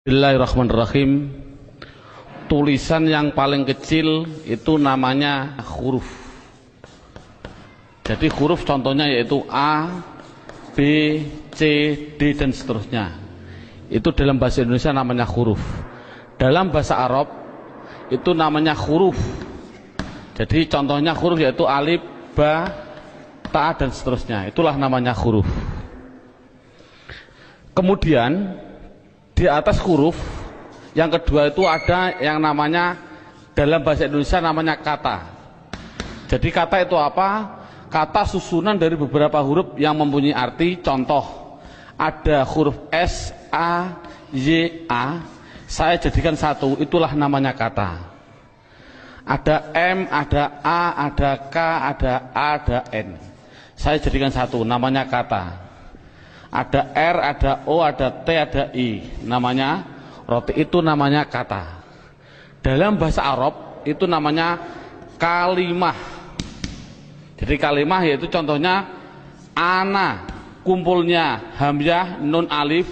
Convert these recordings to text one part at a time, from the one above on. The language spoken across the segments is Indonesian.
Bismillahirrahmanirrahim. Tulisan yang paling kecil itu namanya huruf. Jadi huruf contohnya yaitu A, B, C, D dan seterusnya. Itu dalam bahasa Indonesia namanya huruf. Dalam bahasa Arab itu namanya huruf. Jadi contohnya huruf yaitu alif, ba, ta dan seterusnya. Itulah namanya huruf. Kemudian di atas huruf yang kedua itu ada yang namanya dalam bahasa Indonesia namanya kata. Jadi kata itu apa? Kata susunan dari beberapa huruf yang mempunyai arti. Contoh, ada huruf S, A, Y, A, saya jadikan satu, itulah namanya kata. Ada M, ada A, ada K, ada A, ada N, saya jadikan satu, namanya kata. Ada R, ada O, ada T, ada I, namanya roti, itu namanya kata. Dalam bahasa Arab itu namanya kalimah. Jadi kalimah yaitu contohnya ana, kumpulnya hamzah, nun, alif,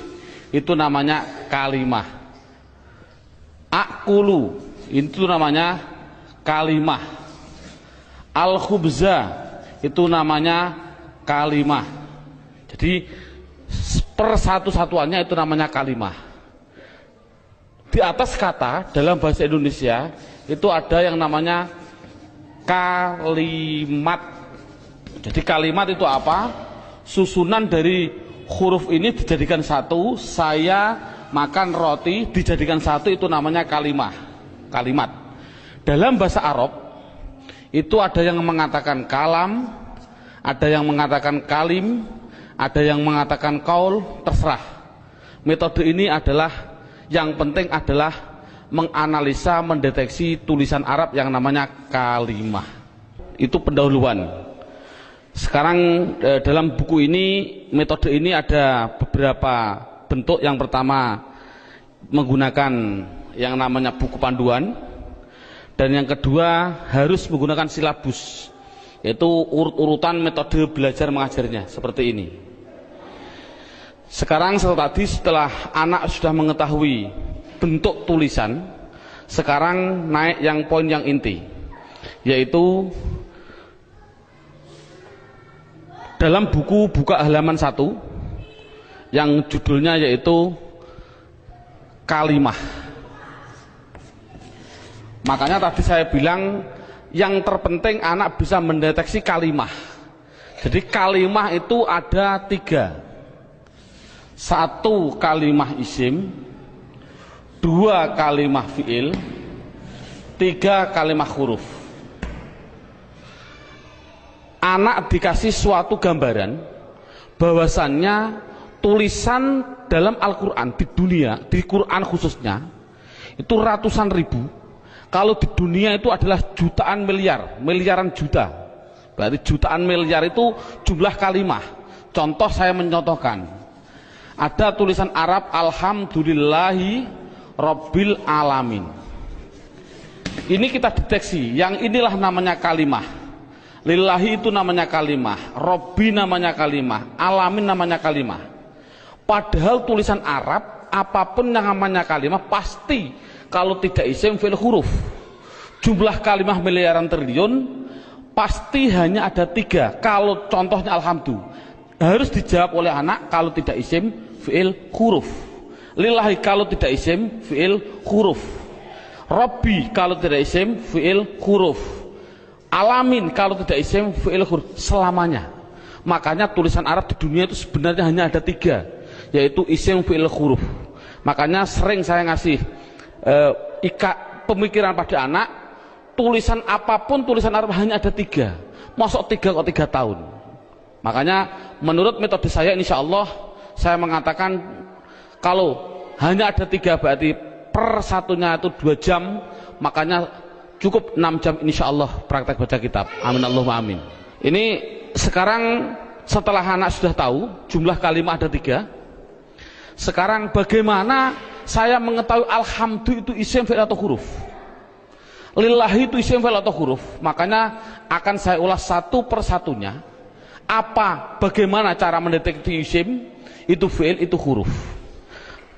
itu namanya kalimah. Akulu, itu namanya kalimah. Al-khubza, itu namanya kalimah. Jadi persatu-satuannya itu namanya kalimah. Di atas kata dalam bahasa Indonesia itu ada yang namanya kalimat. Jadi kalimat itu apa? Susunan dari huruf ini dijadikan satu. Saya makan roti dijadikan satu, itu namanya kalimah. Kalimat. Dalam bahasa Arab itu ada yang mengatakan kalam, ada yang mengatakan kalim, ada yang mengatakan kaul, terserah. Metode ini adalah yang penting adalah menganalisa, mendeteksi tulisan Arab yang namanya kalimah. Itu pendahuluan. Sekarang dalam buku ini, metode ini ada beberapa bentuk. Yang pertama menggunakan yang namanya buku panduan, dan yang kedua harus menggunakan silabus, yaitu urut-urutan metode belajar mengajarnya seperti ini. Sekarang setelah anak sudah mengetahui bentuk tulisan, sekarang naik yang poin yang inti, yaitu dalam buku buka halaman 1 yang judulnya yaitu kalimah. Makanya tadi saya bilang yang terpenting anak bisa mendeteksi kalimah. Jadi kalimah itu ada 3. 1 kalimah isim, 2 kalimah fiil, 3 kalimah huruf. Anak dikasih suatu gambaran bahwasannya tulisan dalam Al-Quran di dunia, di Quran khususnya, itu ratusan ribu. Kalau di dunia itu adalah jutaan miliar, miliaran juta. Berarti jutaan miliar itu jumlah kalimah. Contoh, saya mencontohkan. Ada tulisan Arab alhamdulillahi rabbil alamin. Ini kita deteksi, yang inilah namanya kalimah. Lillahi itu namanya kalimah, Robbi namanya kalimah, alamin namanya kalimah. Padahal tulisan Arab apapun yang namanya kalimah pasti kalau tidak isim fi'il huruf. Jumlah kalimah miliaran triliun pasti hanya ada 3. Kalau contohnya alhamdulillah harus dijawab oleh anak kalau tidak isim fi'il huruf. Lillahi kalau tidak isim fi'il huruf. Robbi kalau tidak isim fi'il huruf. Alamin kalau tidak isim fi'il huruf. Selamanya. Makanya tulisan Arab di dunia itu sebenarnya hanya ada 3, yaitu isim fi'il huruf. Makanya sering saya ngasih pemikiran pada anak, tulisan apapun tulisan Arab hanya ada 3. Masuk 3 kok 3 tahun. Makanya menurut metode saya, insya Allah saya mengatakan kalau hanya ada 3 berarti per satunya itu 2 jam, makanya cukup 6 jam insya Allah praktek baca kitab. Amin Allahumma amin. Ini sekarang setelah anak sudah tahu jumlah kalimah ada 3, sekarang bagaimana saya mengetahui alhamdulillah itu isim fi'il atau huruf, lillahi itu isim fi'il atau huruf. Makanya akan saya ulas satu persatunya. Bagaimana cara mendeteksi isim itu fi'il itu huruf.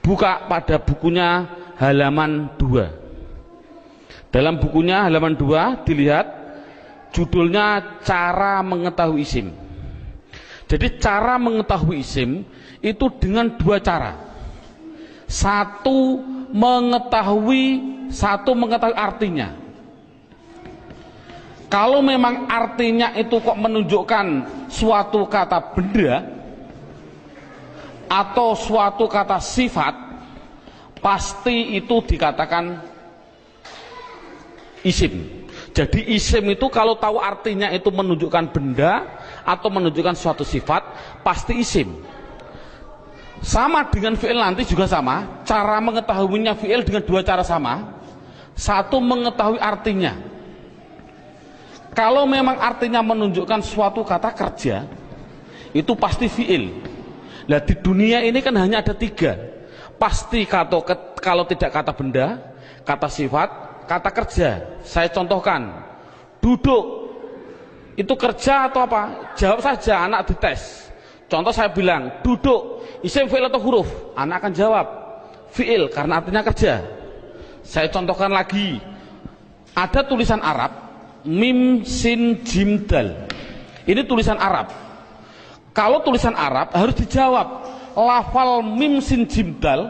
Buka pada bukunya halaman 2. Dalam bukunya halaman 2 dilihat judulnya cara mengetahui isim. Jadi cara mengetahui isim itu dengan dua cara. Satu mengetahui artinya. Kalau memang artinya itu kok menunjukkan suatu kata benda atau suatu kata sifat, pasti itu dikatakan isim. Jadi isim itu kalau tahu artinya itu menunjukkan benda atau menunjukkan suatu sifat, pasti isim. Sama dengan fi'il nanti juga sama. Cara mengetahuinya fi'il dengan dua cara sama. Satu mengetahui artinya. Kalau memang artinya menunjukkan suatu kata kerja, itu pasti fi'il. Nah di dunia ini kan hanya ada 3. Pasti kalau tidak kata benda, kata sifat, kata kerja. Saya contohkan, duduk itu kerja atau apa? Jawab saja, anak dites. Contoh saya bilang, duduk, isim, fi'il atau huruf? Anak akan jawab, fi'il, karena artinya kerja. Saya contohkan lagi, ada tulisan Arab, mim, sin, jim, dal. Ini tulisan Arab. Kalau tulisan Arab harus dijawab, lafal mim, sin, jim, dal,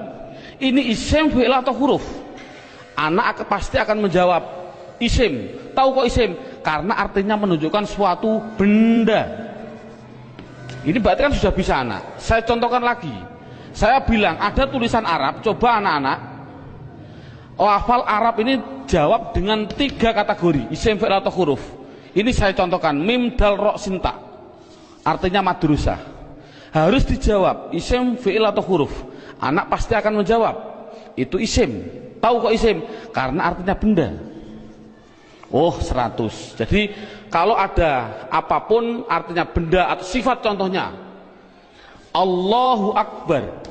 ini isim, fi'il atau huruf? Anak pasti akan menjawab isim. Tahu kok isim? Karena artinya menunjukkan suatu benda. Ini berarti kan sudah bisa anak. Saya contohkan lagi. Saya bilang ada tulisan Arab, coba anak-anak lafal Arab ini jawab dengan 3 kategori, isim, fi'il atau huruf. Ini saya contohkan, mim, dal, ro, sinta. Artinya madrusah. Harus dijawab isim, fi'il atau huruf. Anak pasti akan menjawab itu isim. Tahu kok isim? Karena artinya benda. Oh 100. Jadi kalau ada apapun artinya benda atau sifat, contohnya Allahu Akbar,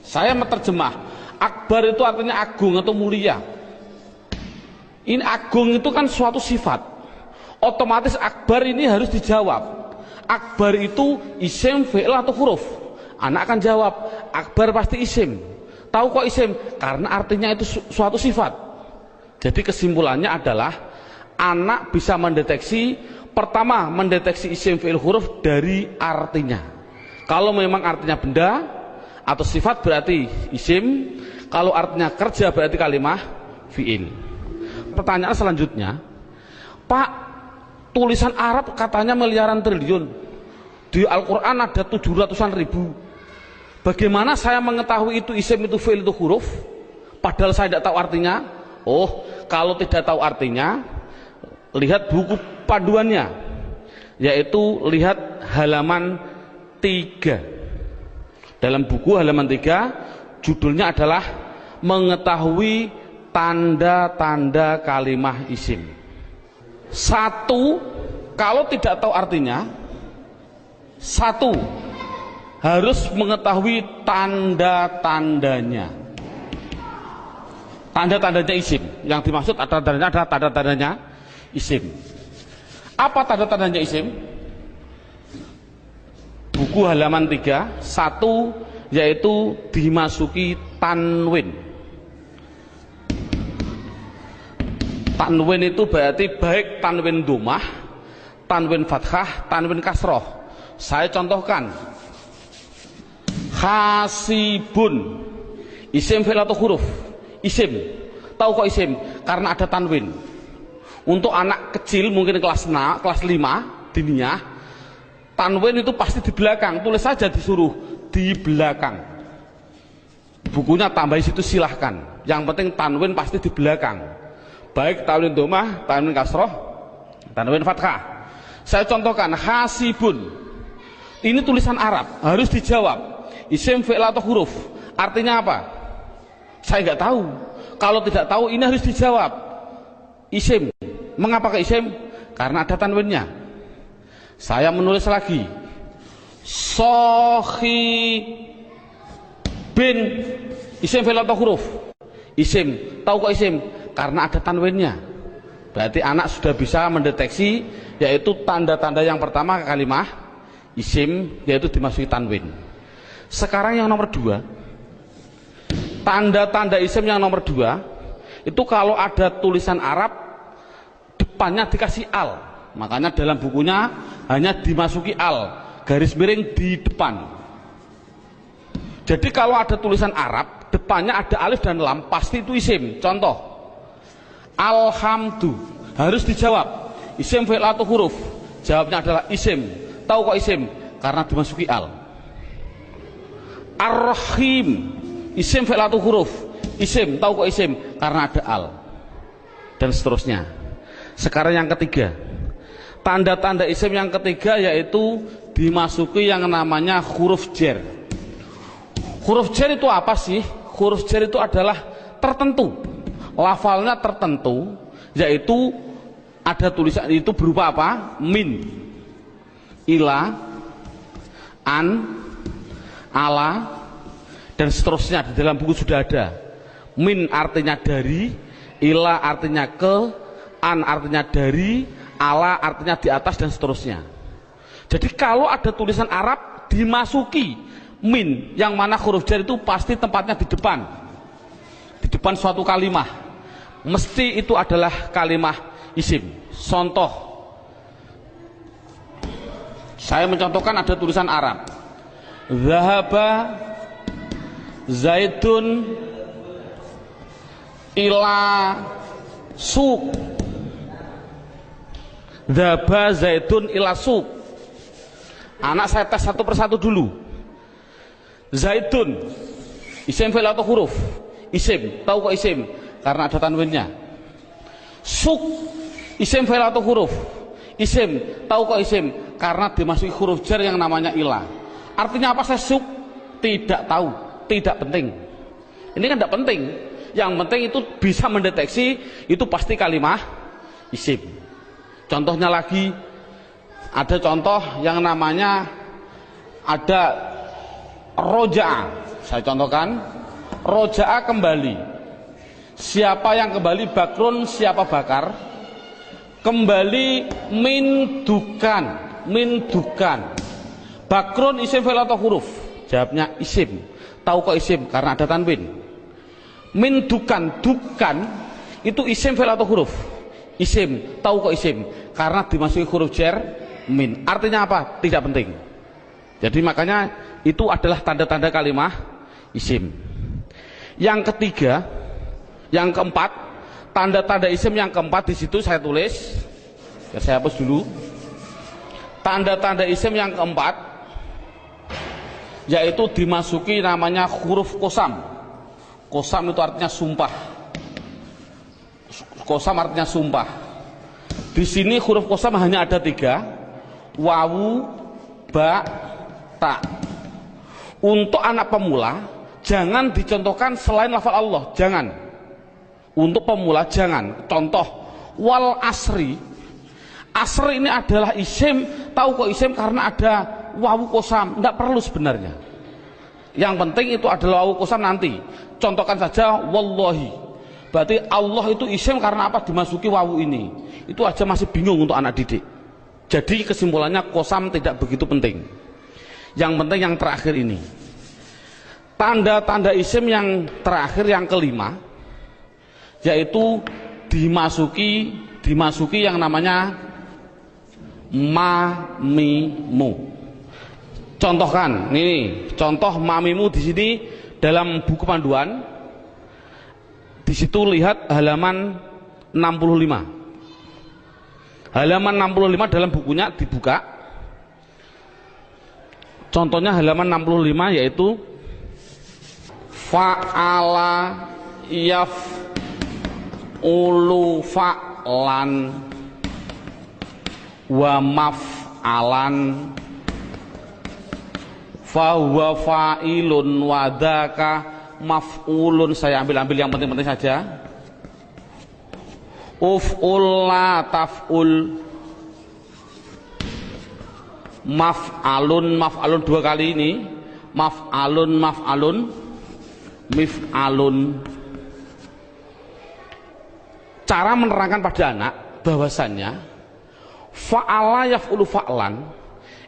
saya menerjemah Akbar itu artinya agung atau mulia. Ini agung itu kan suatu sifat, otomatis Akbar ini harus dijawab. Akbar itu isim, fi'il atau huruf? Anak akan jawab Akbar pasti isim. Tahu kok isim? Karena artinya itu suatu sifat. Jadi kesimpulannya adalah anak bisa mendeteksi, pertama mendeteksi isim, fi'il, huruf dari artinya. Kalau memang artinya benda atau sifat berarti isim, kalau artinya kerja berarti kalimah fi'il. Pertanyaan selanjutnya, Pak, tulisan Arab katanya miliaran triliun, di Al-Quran ada 700-an ribu. Bagaimana saya mengetahui itu isim, itu fi'il, itu huruf, padahal saya tidak tahu artinya? Oh, kalau tidak tahu artinya, lihat buku panduannya, yaitu lihat halaman 3. Dalam buku halaman 3 judulnya adalah mengetahui tanda-tanda kalimah isim. 1, kalau tidak tahu artinya, 1 harus mengetahui tanda-tandanya. Tanda-tandanya isim. Yang dimaksud adalah tanda-tandanya isim. Apa tanda-tandanya isim? Buku halaman 3, 1 yaitu dimasuki tanwin. Tanwin itu berarti baik tanwin dhammah, tanwin fathah, tanwin kasroh. Saya contohkan, hasibun, isim, fi'il atau huruf? Isim. Tahu kok isim? Karena ada tanwin. Untuk anak kecil mungkin kelas 5 diniyah, tanwin itu pasti di belakang. Tulis saja, disuruh di belakang. Bukunya tambah situ silahkan. Yang penting tanwin pasti di belakang. Baik tanwin dhammah, tanwin kasroh, tanwin fathah. Saya contohkan, hasibun. Ini tulisan Arab, harus dijawab isim, fi'il atau huruf? Artinya apa? Saya nggak tahu. Kalau tidak tahu, ini harus dijawab isim. Mengapa ke isim? Karena ada tanwinnya. Saya menulis lagi, sohi bin, isim, fi'il atau huruf? Isim. Tahu kok isim? Karena ada tanwinnya. Berarti anak sudah bisa mendeteksi, yaitu tanda-tanda yang pertama kalimah isim, yaitu dimasuki tanwin. Sekarang yang nomor 2, Tanda-tanda isim yang nomor 2 itu kalau ada tulisan Arab depannya dikasih al, makanya dalam bukunya hanya dimasuki al, garis miring di depan. Jadi kalau ada tulisan Arab depannya ada alif dan lam, pasti itu isim. Contoh, alhamdu, harus dijawab isim fi'il atau huruf. Jawabnya adalah isim. Tahu kok isim? Karena dimasuki al. Ar-Rahim, isim fi'il atau huruf. Isim. Tahu kok isim? Karena ada al. Dan seterusnya. Sekarang yang ketiga, tanda-tanda isim yang ketiga yaitu dimasuki yang namanya huruf jar. Huruf jar itu apa sih? Huruf jar itu adalah tertentu, lafalnya tertentu, yaitu ada tulisan itu berupa apa? Min, ila, an, ala, dan seterusnya. Di dalam buku sudah ada. Min artinya dari, ila artinya ke, an artinya dari, ala artinya di atas, dan seterusnya. Jadi kalau ada tulisan Arab dimasuki min, yang mana huruf jar itu pasti tempatnya di depan suatu kalimah, mesti itu adalah kalimah isim. Contoh, saya mencontohkan ada tulisan Arab, zahaba zaitun ila suq, zahaba zaitun ila suq. Anak saya tes satu persatu dulu. Zaitun, isim fi'il atau huruf? Isim. Tahu kok isim? Karena ada tanwinnya. Suq, isim fi'il atau huruf? Isim. Tahu kok isim? Karena dimasuki huruf jar yang namanya ila. Artinya apa saya suq? Tidak tahu, tidak penting. Ini kan tidak penting. Yang penting itu bisa mendeteksi itu pasti kalimah isim. Contohnya lagi, ada contoh yang namanya ada roja'a. Saya contohkan, roja'a kembali. Siapa yang kembali? Bakrun, siapa bakar? Kembali min dukan. Bakrun isim fi'il atau huruf? Jawabnya isim. Tahu kok isim? Karena ada tanwin. Min dukan itu isim fi'il atau huruf? Isim. Tahu kok isim? Karena dimasuki huruf jar min. Artinya apa? Tidak penting. Jadi makanya itu adalah tanda-tanda kalimah isim. Yang ketiga, yang keempat, tanda-tanda isim yang keempat, di situ saya tulis. Ya, saya hapus dulu. Tanda-tanda isim yang keempat yaitu dimasuki namanya huruf qasam. Qasam itu artinya sumpah. Qasam artinya sumpah. Di sini huruf qasam hanya ada 3, wawu, ba, ta. Untuk anak pemula jangan dicontohkan selain lafal Allah, jangan. Untuk pemula jangan. Contoh, wal asri. Asri ini adalah isim. Tahu kok isim? Karena ada wawu qasam. Tidak perlu sebenarnya. Yang penting itu adalah wawu qasam nanti. Contohkan saja wallahi. Berarti Allah itu isim karena apa? Dimasuki wawu ini. Itu aja masih bingung untuk anak didik. Jadi kesimpulannya qasam tidak begitu penting. Yang penting yang terakhir ini. Tanda-tanda isim yang terakhir, yang kelima, yaitu dimasuki yang namanya mamimu. Contohkan, ini contoh mamimu di sini dalam buku panduan. Di situ lihat halaman 65. Halaman 65 dalam bukunya dibuka. Contohnya halaman 65 yaitu fa'ala yaf'ulu fa'lan wa maf'alan fahuwa fa'ilun wa dzaka maf'ulun. Saya ambil yang penting-penting saja. Uf'ul la taf'ul, maf'alun 2 kali ini, maf'alun mif'alun. Cara menerangkan pada anak bahwasannya fa'ala yaf'ulu fa'lan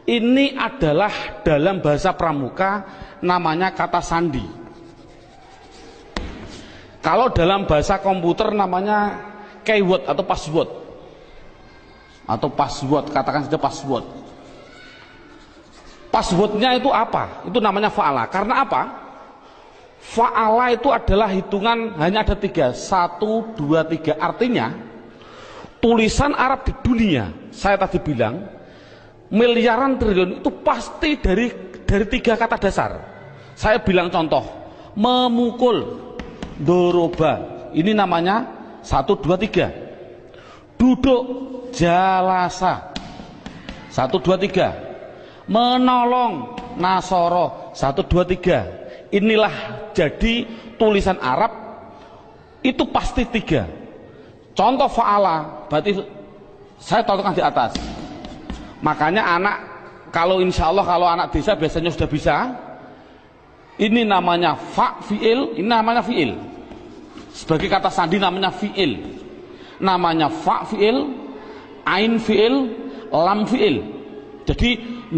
ini adalah dalam bahasa pramuka namanya kata sandi. Kalau dalam bahasa komputer namanya keyword atau password. Atau password, katakan saja password. Passwordnya itu apa? Itu namanya fa'ala. Karena apa? Fa'ala itu adalah hitungan hanya ada 3. 1, 2, 3. Artinya tulisan Arab di dunia, saya tadi bilang miliaran triliun itu pasti dari 3 kata dasar. Saya bilang contoh, memukul, doroba, ini namanya 1, 2, 3. Duduk, jalasa, 1, 2, 3. Menolong, nasoro, 1, 2, 3. Inilah jadi tulisan Arab itu pasti 3. Contoh fa'ala, berarti saya contohkan di atas. Makanya anak, kalau insya Allah kalau anak desa biasanya sudah bisa. Ini namanya fa fi'il, ini namanya fi'il. Sebagai kata sandi namanya fi'il. Namanya fa fi'il, ain fi'il, lam fi'il. Jadi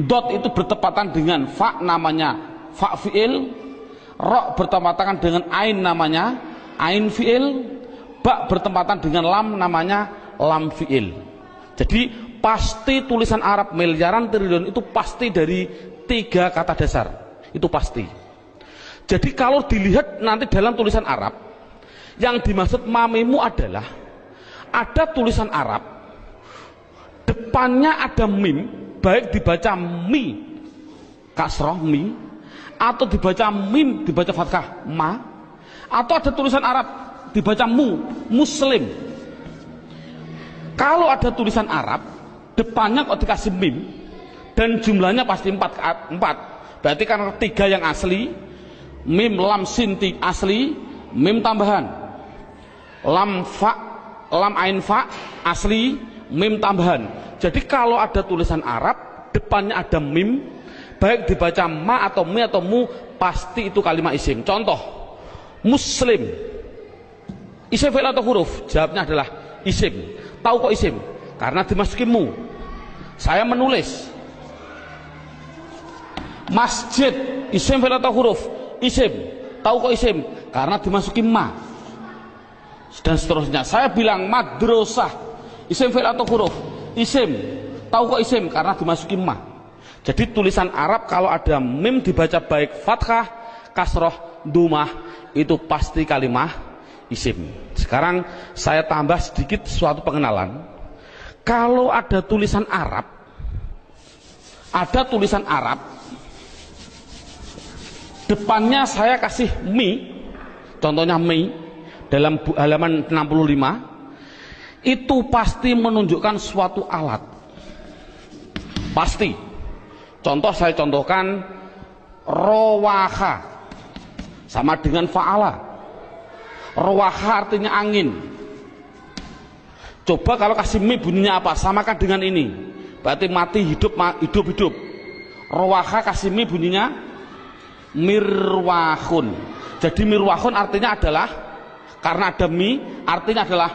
dot itu bertepatan dengan fa namanya fa fi'il, ro bertepatan dengan ain namanya ain fi'il, ba bertepatan dengan lam namanya lam fi'il. Jadi pasti tulisan Arab miliaran triliun itu pasti dari 3 kata dasar. Itu pasti. Jadi kalau dilihat nanti dalam tulisan Arab, yang dimaksud mamimu adalah ada tulisan Arab, depannya ada mim, baik dibaca mi kasroh mi, atau dibaca mim dibaca fathah ma, atau ada tulisan Arab dibaca mu muslim. Kalau ada tulisan Arab depannya kok dikasih mim dan jumlahnya pasti 4, berarti karena 3 yang asli, mim lam sin asli, mim tambahan, lam fa lam ain fa asli, mim tambahan. Jadi kalau ada tulisan Arab depannya ada mim, baik dibaca ma atau mi atau mu, pasti itu kalimat isim. Contoh, muslim, isim fi'il atau huruf? Jawabnya adalah isim. Tahu kok isim? Karena dimasuki mu. Saya menulis. Masjid, isim fi'il atau huruf? Isim. Tahu kok isim? Karena dimasuki ma. Dan seterusnya. Saya bilang madrasah, isim fi'il atau huruf? Isim. Tahu kok isim? Karena dimasuki ma. Jadi tulisan Arab kalau ada mim dibaca baik fathah, kasroh, dumah, itu pasti kalimah isim. Sekarang saya tambah sedikit suatu pengenalan. Kalau ada tulisan Arab, depannya saya kasih mi, contohnya mi dalam halaman 65, itu pasti menunjukkan suatu alat. Pasti. Contoh saya contohkan rowaha sama dengan fa'ala. Rowaha artinya angin. Coba kalau kasih mi bunyinya apa? Samakan dengan ini. Berarti mati hidup hidup. Rowaha kasih mi bunyinya mirwahun. Jadi mirwahun artinya adalah, karena ada mi artinya adalah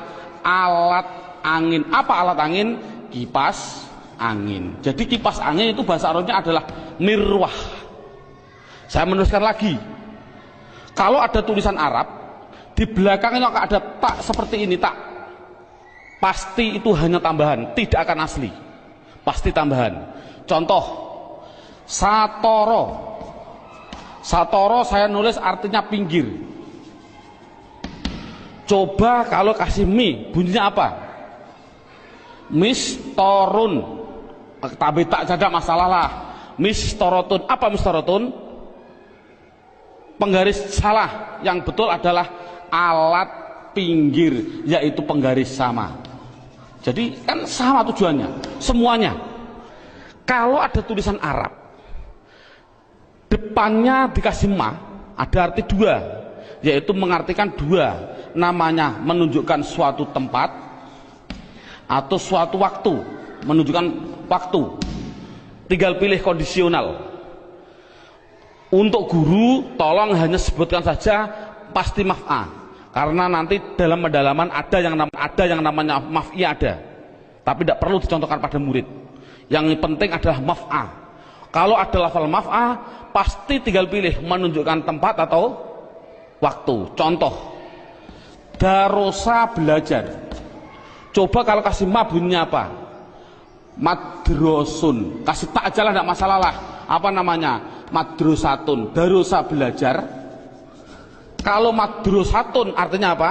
alat angin. Apa alat angin? Kipas angin. Jadi kipas angin itu bahasa Arabnya adalah mirwah. Saya menuliskan lagi. Kalau ada tulisan Arab di belakangnya ada tak seperti ini, tak, pasti itu hanya tambahan, tidak akan asli. Pasti tambahan. Contoh, satoro. Satoro saya nulis artinya pinggir. Coba kalau kasih mi bunyinya apa? Mistorun. Tapi tak ada masalah lah. Mistorotun. Apa mistorotun? Penggaris salah. Yang betul adalah alat pinggir, yaitu penggaris sama. Jadi kan sama tujuannya, semuanya. Kalau ada tulisan Arab, depannya dikasih ma, ada arti 2, yaitu mengartikan 2. Namanya menunjukkan suatu tempat atau suatu waktu, menunjukkan waktu. Tinggal pilih kondisional. Untuk guru tolong hanya sebutkan saja pasti maf'a, karena nanti dalam pendalaman ada yang namanya maf'i ada, tapi tidak perlu dicontohkan pada murid. Yang penting adalah maf'a. Kalau ada lafal maf'a, pasti tinggal pilih menunjukkan tempat atau waktu. Contoh, Darosa belajar. Coba kalau kasih ma bunyinya apa? Madrosun. Kasih tak aja lah, tidak masalah lah. Apa namanya? Madrosatun. Darosa belajar. Kalau madrosatun artinya apa?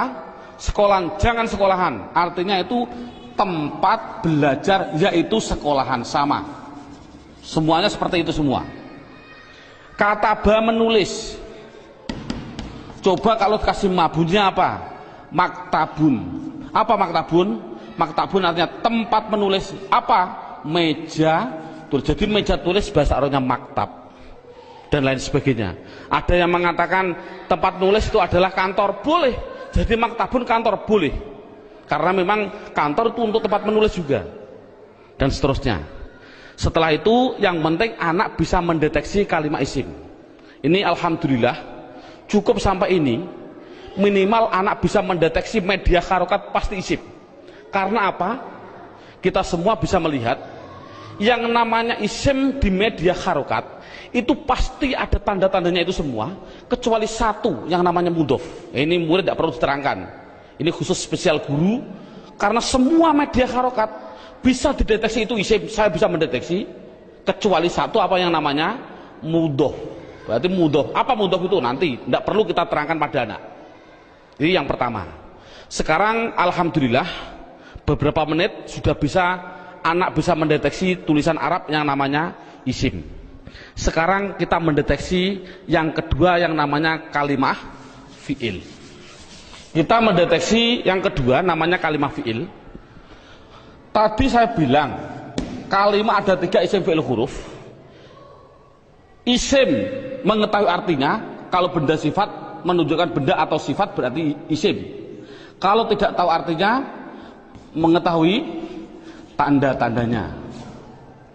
Sekolahan, jangan sekolahan. Artinya itu tempat belajar, yaitu sekolahan, sama. Semuanya seperti itu semua. Kataba menulis. Coba kalau kasih ma bunyinya apa? Maktabun. Apa maktabun? Maktabun artinya tempat menulis. Apa? Meja. Jadi meja tulis bahasa Arabnya maktab dan lain sebagainya. Ada yang mengatakan tempat nulis itu adalah kantor, boleh. Jadi maktabun kantor, boleh. Karena memang kantor itu untuk tempat menulis juga. Dan seterusnya. Setelah itu yang penting anak bisa mendeteksi kalimat isim. Ini alhamdulillah cukup sampai ini. Minimal anak bisa mendeteksi media harokat pasti isim. Karena apa? Kita semua bisa melihat yang namanya isim di media harokat itu pasti ada tanda-tandanya itu semua, kecuali satu yang namanya mudhof. Ini murid tidak perlu diterangkan. Ini khusus spesial guru, karena semua media harokat bisa dideteksi itu isim. Saya bisa mendeteksi, kecuali satu apa yang namanya mudhof. Berarti mudhof. Apa mudhof itu? Nanti tidak perlu kita terangkan pada anak. Ini yang pertama. Sekarang alhamdulillah beberapa menit sudah bisa anak bisa mendeteksi tulisan Arab yang namanya isim. Sekarang kita mendeteksi yang kedua yang namanya kalimah fi'il. Kita mendeteksi yang kedua namanya kalimah fi'il. Tadi saya bilang kalimah ada 3 isim fi'il huruf. Isim mengetahui artinya, kalau benda sifat menunjukkan benda atau sifat berarti isim. Kalau tidak tahu artinya, mengetahui tanda-tandanya.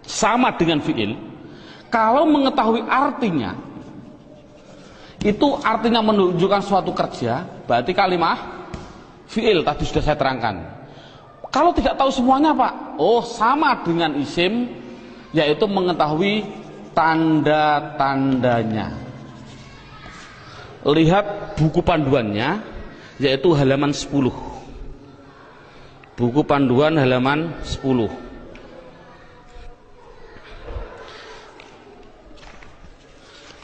Sama dengan fi'il. Kalau mengetahui artinya, itu artinya menunjukkan suatu kerja, berarti kalimah fi'il. Tadi sudah saya terangkan. Kalau tidak tahu semuanya Pak, oh sama dengan isim, yaitu mengetahui tanda-tandanya. Lihat buku panduannya, yaitu halaman 10. Buku panduan halaman 10.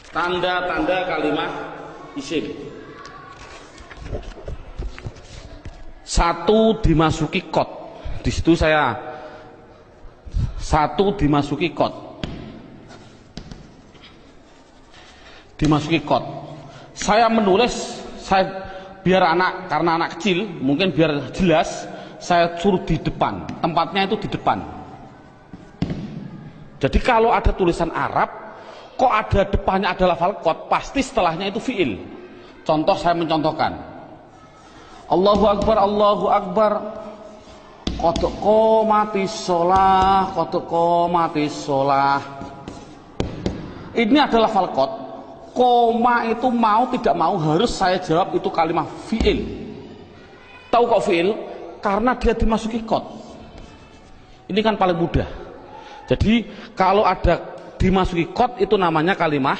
Tanda-tanda kalimat isim. 1 dimasuki kot. Di situ saya 1 dimasuki kot. Dimasuki kot. Saya menulis, biar anak, karena anak kecil, mungkin biar jelas, saya suruh di depan. Tempatnya itu di depan. Jadi kalau ada tulisan Arab, kok ada depannya ada lafal kot, pasti setelahnya itu fi'il. Contoh, saya mencontohkan. Allahu Akbar, Allahu Akbar. Qad qomatis shalah, qad qomatis shalah. Ini adalah lafal kot. Koma itu mau tidak mau harus saya jawab itu kalimat fi'il. Tahu kok fi'il? Karena dia dimasuki kot. Ini kan paling mudah. Jadi kalau ada dimasuki kot itu namanya kalimat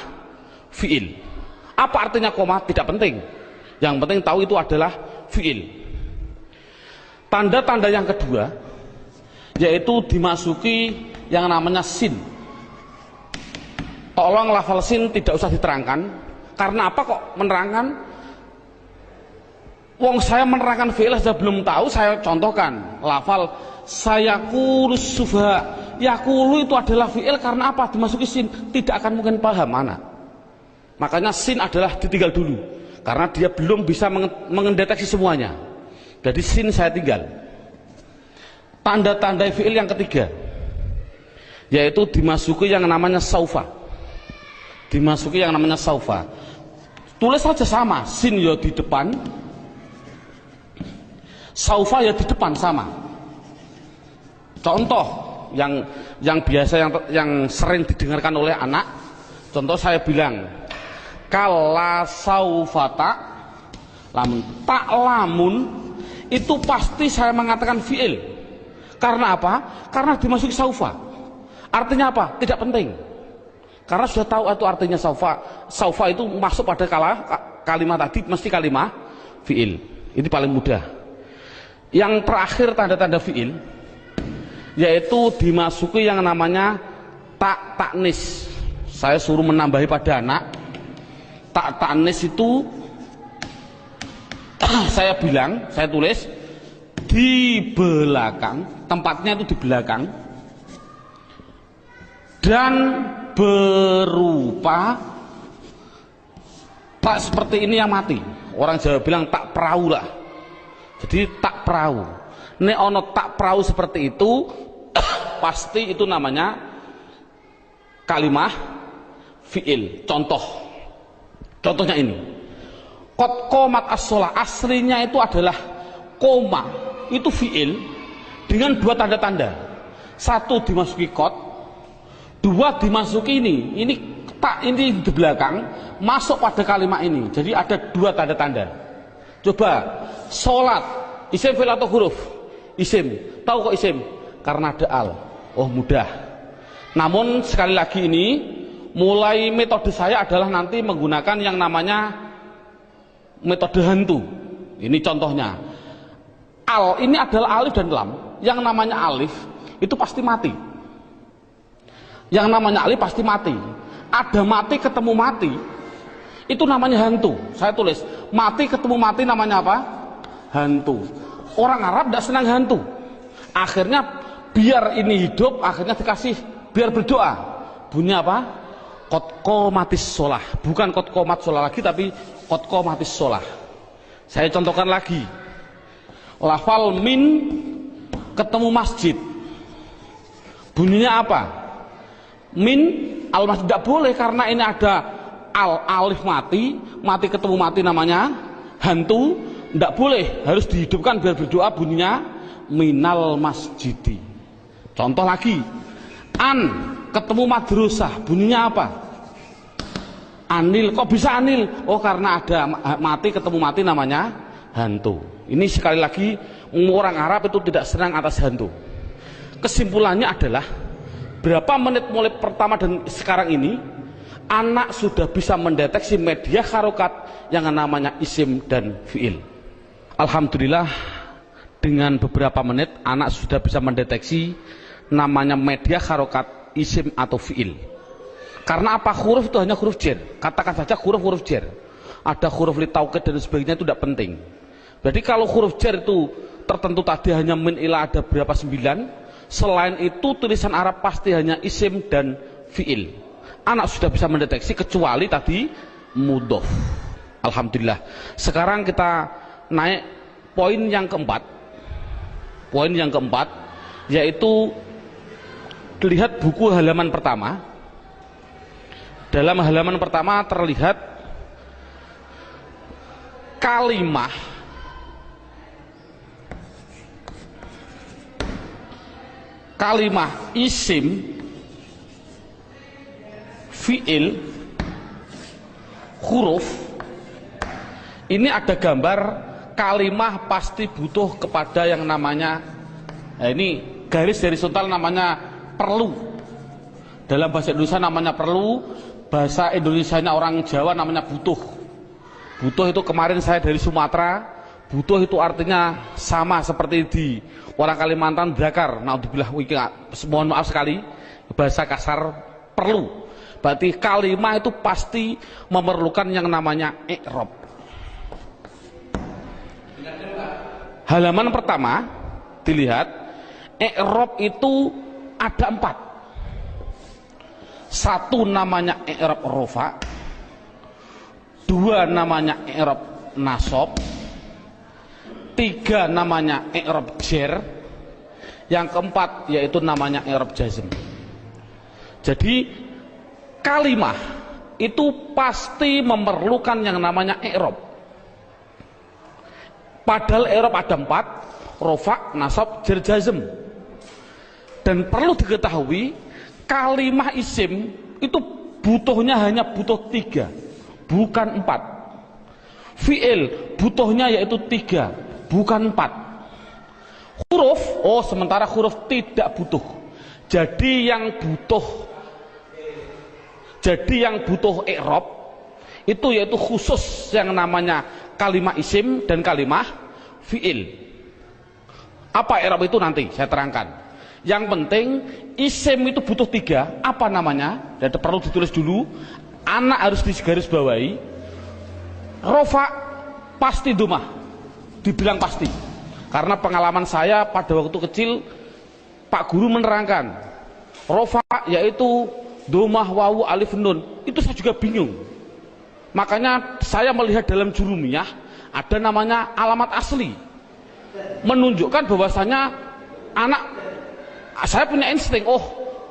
fi'il. Apa artinya koma? Tidak penting. Yang penting tahu itu adalah fi'il. Tanda-tanda yang kedua yaitu dimasuki yang namanya sin. Tolong lafal sin tidak usah diterangkan. Karena apa kok menerangkan? Wong saya menerangkan fi'il saja belum tahu, saya contohkan lafal sayakulus sufa. Yakulu itu adalah fi'il karena apa? Dimasuki sin, tidak akan mungkin paham anak. Makanya sin adalah ditinggal dulu karena dia belum bisa mendeteksi semuanya. Jadi sin saya tinggal. Tanda-tanda fi'il yang ketiga yaitu dimasuki yang namanya saufa. Dimasuki yang namanya saufa. Tulis saja sama, sin ya di depan, saufa ya di depan sama. Contoh yang biasa yang sering didengarkan oleh anak, contoh saya bilang kala saufata lamun, tak lamun itu pasti saya mengatakan fi'il. Karena apa? Karena dimasuki saufa. Artinya apa? Tidak penting. Karena sudah tahu itu artinya saufa. Saufa itu masuk pada kalimat tadi mesti kalimat fi'il. Ini paling mudah. Yang terakhir tanda-tanda fiil yaitu dimasuki yang namanya taknis. Saya suruh menambahi pada anak. Taknis itu saya bilang, saya tulis di belakang, tempatnya itu di belakang, dan berupa tak seperti ini yang mati. Orang Jawa bilang tak perahu lah. Jadi tak perahu. Nek ono tak perahu seperti itu pasti itu namanya kalimah fiil. Contohnya ini. Qad qomat as-shalah, aslinya itu adalah koma, itu fiil dengan dua tanda-tanda. Satu dimasuki qad, dua dimasuki ini tak, ini di belakang masuk pada kalimat ini. Jadi ada dua tanda-tanda. Coba salat, isim fi'il atau huruf? Isim. Tahu kok isim? Karena ada al. Oh, mudah. Namun sekali lagi ini mulai metode saya adalah nanti menggunakan yang namanya metode hantu. Ini contohnya. Al ini adalah alif dan lam. Yang namanya alif itu pasti mati. Yang namanya alif pasti mati. Ada mati ketemu mati, itu namanya hantu. Saya tulis mati ketemu mati namanya apa? Hantu. Orang Arab tidak senang hantu. Akhirnya biar ini hidup, akhirnya dikasih biar berdoa. Bunyi apa? Qad qomatis shalah. Bukan qad qomat shalah lagi, tapi qad qomatis shalah. Saya contohkan lagi. Lafal min ketemu masjid. Bunyinya apa? Min al masjid, tidak boleh karena ini ada alif mati ketemu mati namanya hantu, tidak boleh, harus dihidupkan biar berdoa, bunyinya minal masjidi. Contoh lagi, an ketemu madrasah, bunyinya apa? Anil. Kok bisa anil? Oh, karena ada mati ketemu mati namanya hantu. Ini sekali lagi orang Arab itu tidak senang atas hantu. Kesimpulannya adalah berapa menit mulai pertama dan sekarang ini anak sudah bisa mendeteksi media harokat yang namanya isim dan fiil. Alhamdulillah dengan beberapa menit anak sudah bisa mendeteksi namanya media harokat isim atau fiil. Karena apa? Huruf itu hanya huruf jar. Katakan saja huruf jar. Ada huruf li taukid dan sebagainya, itu tidak penting. Berarti kalau huruf jar itu tertentu tadi hanya min ila ada berapa 9. Selain itu tulisan Arab pasti hanya isim dan fiil. Anak sudah bisa mendeteksi kecuali tadi mudhof. Alhamdulillah. Sekarang kita naik poin yang keempat. Poin yang keempat yaitu lihat buku halaman pertama. Dalam halaman pertama terlihat kalimah isim, fiil, huruf. Ini ada gambar kalimah pasti butuh kepada yang namanya, ini garis dari horizontal namanya perlu. Dalam bahasa Indonesia namanya perlu, bahasa Indonesianya orang Jawa namanya butuh. Butuh itu kemarin saya dari Sumatera, butuh itu artinya sama seperti di orang Kalimantan Dakar. Naudzubillah, mohon maaf sekali bahasa kasar perlu. Berarti kalimah itu pasti memerlukan yang namanya i'rab. Halaman pertama dilihat, i'rab itu ada 4. Satu namanya i'rab rofa, 2 namanya i'rab nasab, 3 namanya i'rab jar, yang keempat yaitu namanya i'rab jazm. Jadi kalimah itu pasti memerlukan yang namanya i'rab. Padahal i'rab ada 4, rofa, nasab, jar, jazm. Dan perlu diketahui kalimah isim itu butuhnya hanya butuh 3, bukan 4. Fi'il butuhnya yaitu 3, bukan 4. Huruf, oh sementara huruf tidak butuh. Jadi yang butuh i'rab itu yaitu khusus yang namanya kalimah isim dan kalimah fi'il. Apa i'rab itu nanti saya terangkan. Yang penting isim itu butuh 3. Apa namanya? Dan perlu ditulis dulu. Anak harus digarisbawahi. Rofa pasti domah. Dibilang pasti. Karena pengalaman saya pada waktu kecil, Pak Guru menerangkan rofa yaitu domah wawu alif nun. Itu saya juga bingung. Makanya saya melihat dalam jurumiyah ada namanya alamat asli, menunjukkan bahwasanya anak, saya punya insting, oh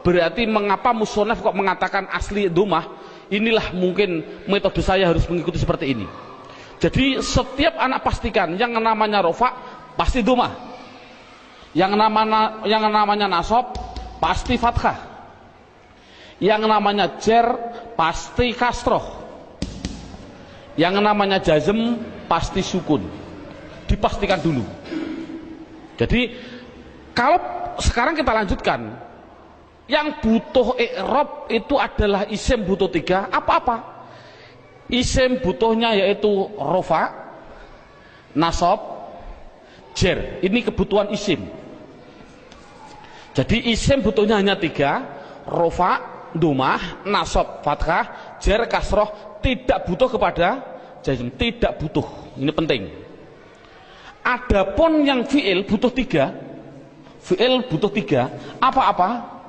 berarti mengapa musonaf kok mengatakan asli domah, inilah mungkin metode saya harus mengikuti seperti ini. Jadi setiap anak pastikan yang namanya rofa pasti domah, yang namanya nasab pasti fathah, yang namanya jer pasti kasroh, yang namanya jazm pasti sukun. Dipastikan dulu. Jadi kalau sekarang kita lanjutkan, yang butuh i'rab itu adalah isim butuh 3. Apa-apa? Isim butuhnya yaitu rofa, nasab, jer. Ini kebutuhan isim. Jadi isim butuhnya hanya 3, rofa, domah, nasab, fathah, jer, kasroh. Tidak butuh kepada jazm, tidak butuh. Ini penting. Adapun yang fi'il butuh 3. Fi'il butuh 3. Apa-apa?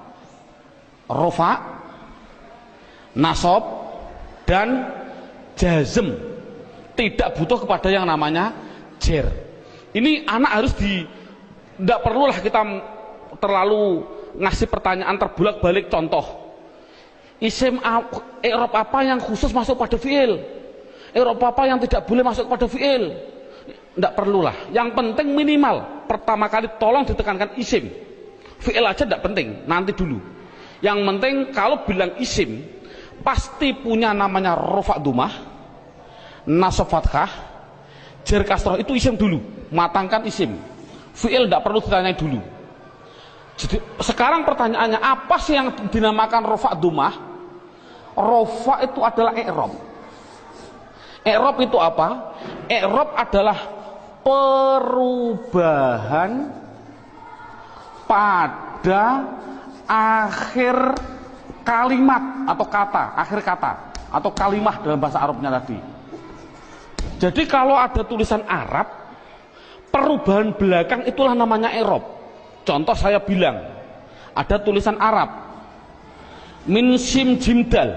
Rofa, nasab, dan jazm. Tidak butuh kepada yang namanya jer. Ini anak harus tidak perlulah kita terlalu ngasih pertanyaan terbulak-balik. Contoh, isim i'rab apa yang khusus masuk pada fi'il, i'rab apa yang tidak boleh masuk pada fi'il. Tidak perlulah. Yang penting minimal pertama kali tolong ditekankan isim. Fi'il aja tidak penting, nanti dulu. Yang penting kalau bilang isim pasti punya namanya rofa domah, nasab fathah, jer kasroh. Itu isim dulu, matangkan isim. Fi'il tidak perlu ditanya dulu. Jadi sekarang pertanyaannya, apa sih yang dinamakan rofa domah? Rofa itu adalah i'rab. I'rab itu apa? I'rab adalah perubahan pada akhir kalimat atau kata, akhir kata atau kalimah dalam bahasa Arabnya tadi. Jadi kalau ada tulisan Arab, perubahan belakang itulah namanya i'rab. Contoh saya bilang, ada tulisan Arab min sim jimdal,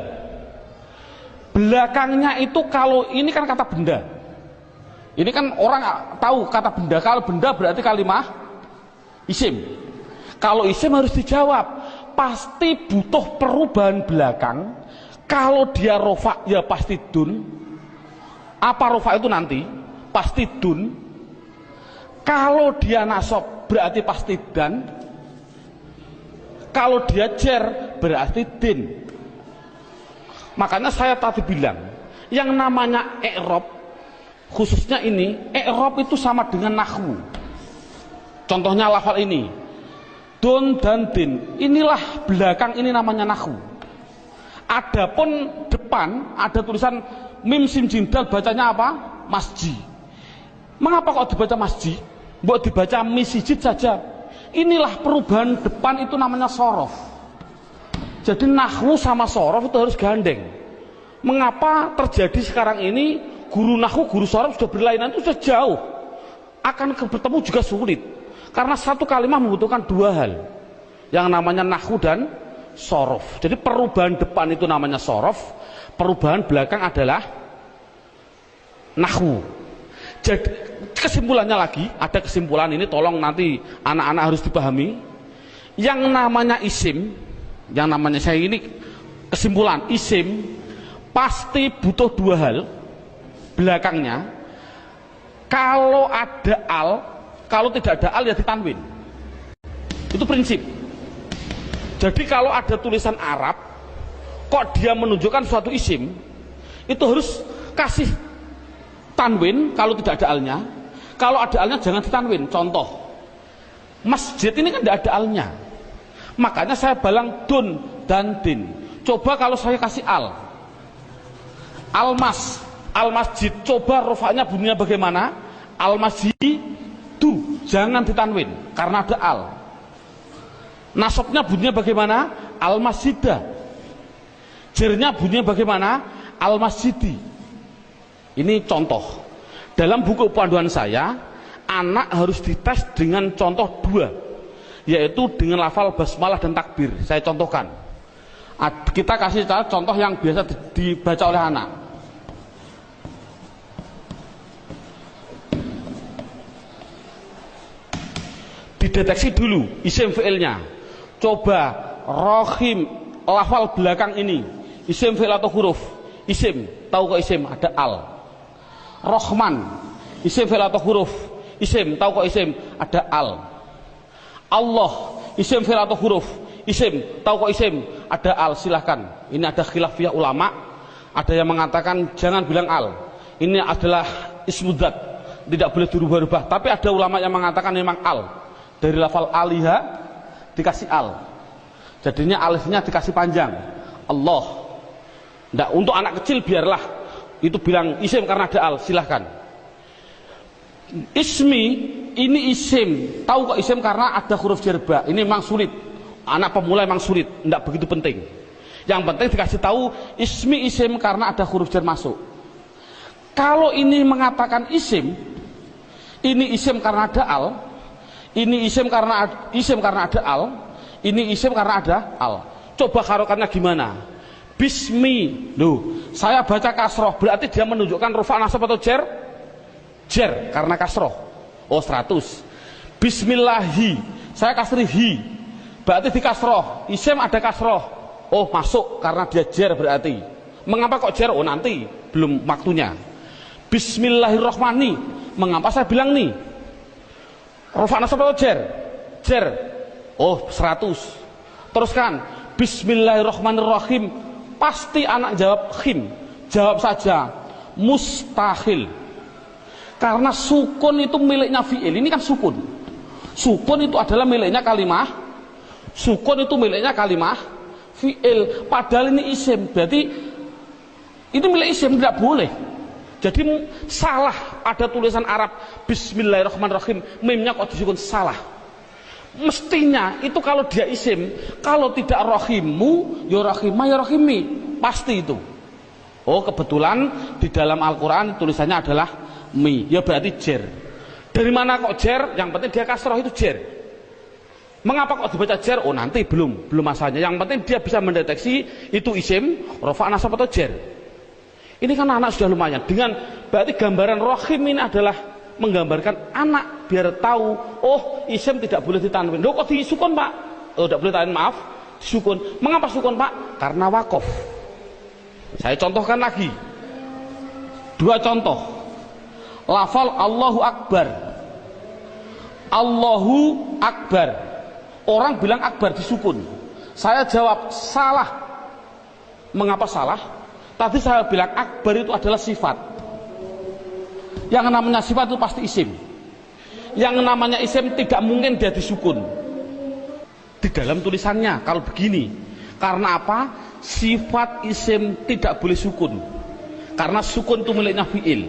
belakangnya itu, kalau ini kan kata benda, ini kan orang tahu kata benda. Kalau benda berarti kalimah isim. Kalau isim harus dijawab, pasti butuh perubahan belakang. Kalau dia rofa ya pasti dun. Apa rofa itu nanti? Pasti dun. Kalau dia nasab berarti pasti dan. Kalau dia jer berarti din. Makanya saya tadi bilang, yang namanya i'rab, khususnya ini, i'rab itu sama dengan nahwu. Contohnya lafal ini, dun dan din. Inilah belakang, ini namanya nahwu. Adapun depan ada tulisan mim sim jim dal, bacanya apa? Masjid. Mengapa kok dibaca masjid? Buat dibaca misjid saja. Inilah perubahan depan, itu namanya sorof. Jadi nahwu sama sorof itu harus gandeng. Mengapa terjadi sekarang ini guru nahwu, guru sorof sudah berlainan, itu sudah jauh. Akan bertemu juga sulit. Karena satu kalimat membutuhkan 2 hal. Yang namanya nahwu dan sorof. Jadi perubahan depan itu namanya sorof, perubahan belakang adalah nahwu. Jadi kesimpulannya lagi, ada kesimpulan ini, tolong nanti anak-anak harus dipahami. Yang namanya isim, yang namanya, saya ini kesimpulan, isim pasti butuh 2 hal belakangnya. Kalau ada al, kalau tidak ada al ya ditanwin. Itu prinsip. Jadi kalau ada tulisan Arab kok dia menunjukkan suatu isim, itu harus kasih tanwin kalau tidak ada alnya. Kalau ada alnya jangan ditanwin. Contoh, masjid ini kan tidak ada alnya, makanya saya balang dun dan din. Coba kalau saya kasih al masjid, coba rofanya bunyinya bagaimana? Al masjid, jangan ditanwin karena ada al. Nasabnya bunyinya bagaimana? Al masjidah. Jernya bunyinya bagaimana? Al masjidi. Ini contoh. Dalam buku panduan saya, anak harus dites dengan contoh 2, yaitu dengan lafal basmalah dan takbir. Saya contohkan. Kita kasih contoh yang biasa dibaca oleh anak. Dideteksi dulu isim fi'ilnya. Coba rohim, lafal belakang ini isim fi'il atau huruf? Isim. Tahu kok isim? Ada al. Rohman, isim fi'il atau huruf? Isim. Tahu kok isim? Ada al. Allah, isim fi'il atau huruf? Isim. Tahu kok isim? Ada al. Silahkan. Ini ada khilafiyah ulama. Ada yang mengatakan jangan bilang al. Ini adalah ismudzat, tidak boleh dirubah-rubah. Tapi ada ulama yang mengatakan memang al. Dari lafal aliha dikasih al. Jadinya alifnya dikasih panjang. Allah. Nah, untuk anak kecil biarlah itu bilang isim karena ada al, silahkan. Ismi, ini isim. Tahu kok isim karena ada huruf jerba. Ini memang sulit. Anak pemula memang sulit, tidak begitu penting. Yang penting dikasih tahu ismi isim karena ada huruf jar masuk. Kalau ini mengatakan isim, ini isim karena ada al, ini isim karena ada al, ini isim karena ada al. Coba harokannya gimana? Bismi, loh, saya baca kasroh, berarti dia menunjukkan rufa nasab atau jer? Jer, karena kasroh. Oh 100. Bismillahi, saya kasri hi, berarti di kasroh. Isim ada kasroh. Oh masuk, karena dia jer berarti. Mengapa kok jer? Oh nanti, belum waktunya. Bismillahirrohmani, mengapa saya bilang nih? Rufa nasab atau jer? Jer. Oh 100. Teruskan, Bismillahirrohmanirrohim. Pasti anak jawab khim. Jawab saja mustahil. Karena sukun itu miliknya fi'il. Ini kan sukun. Sukun itu adalah miliknya kalimah. Sukun itu miliknya kalimah fi'il. Padahal ini isim. Berarti ini milik isim, tidak boleh. Jadi salah ada tulisan Arab Bismillahirrahmanirrahim. Mimnya kok disukun, salah. Mestinya itu kalau dia isim, kalau tidak rohimu, ya rohimah ya rohimi, pasti itu. Oh kebetulan di dalam Al-Quran tulisannya adalah mi, ya berarti jer. Dari mana kok jer? Yang penting dia kasroh itu jer. Mengapa kok dibaca jer? Oh nanti belum masanya. Yang penting dia bisa mendeteksi itu isim, rofa nasab atau jer. Ini kan anak sudah lumayan. Dengan berarti gambaran rohim ini adalah menggambarkan anak biar tahu, oh isim tidak boleh ditanwin. Loh kok disukun pak? Oh tidak boleh tanwin, maaf, disukun. Mengapa sukun pak? Karena wakof. Saya contohkan lagi 2 contoh. Lafal Allahu Akbar. Allahu Akbar. Orang bilang akbar disukun. Saya jawab salah. Mengapa salah? Tadi saya bilang akbar itu adalah sifat. Yang namanya sifat itu pasti isim. Yang namanya isim tidak mungkin dia disukun. Di dalam tulisannya kalau begini. Karena apa? Sifat isim tidak boleh sukun. Karena sukun itu miliknya fi'il.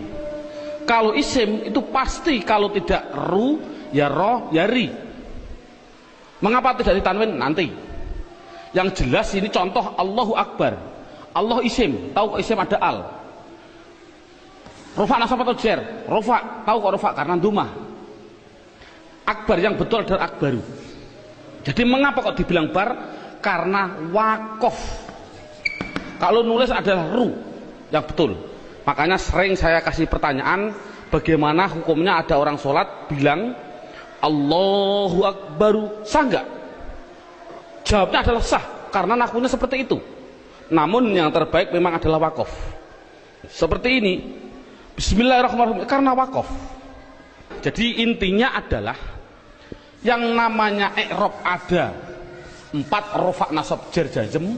Kalau isim itu pasti kalau tidak ru, ya roh, ya ri. Mengapa tidak ditanwin? Nanti. Yang jelas ini contoh Allahu Akbar. Allah isim. Tahu kok isim ada al. Rufa nasab atau jer? Rufa. Tahu kok rufa? Karena dumah. Akbar yang betul adalah akbaru. Jadi mengapa kok dibilang bar? Karena wakof. Kalau nulis adalah ru yang betul. Makanya sering saya kasih pertanyaan, bagaimana hukumnya ada orang sholat bilang Allahu Akbaru, sah nggak? Jawabnya adalah sah, karena nakunya seperti itu. Namun yang terbaik memang adalah wakof. Seperti ini. Bismillahirrahmanirrahim, karena wakof. Jadi intinya adalah yang namanya i'rab ada 4 rofa nasab jar jazm.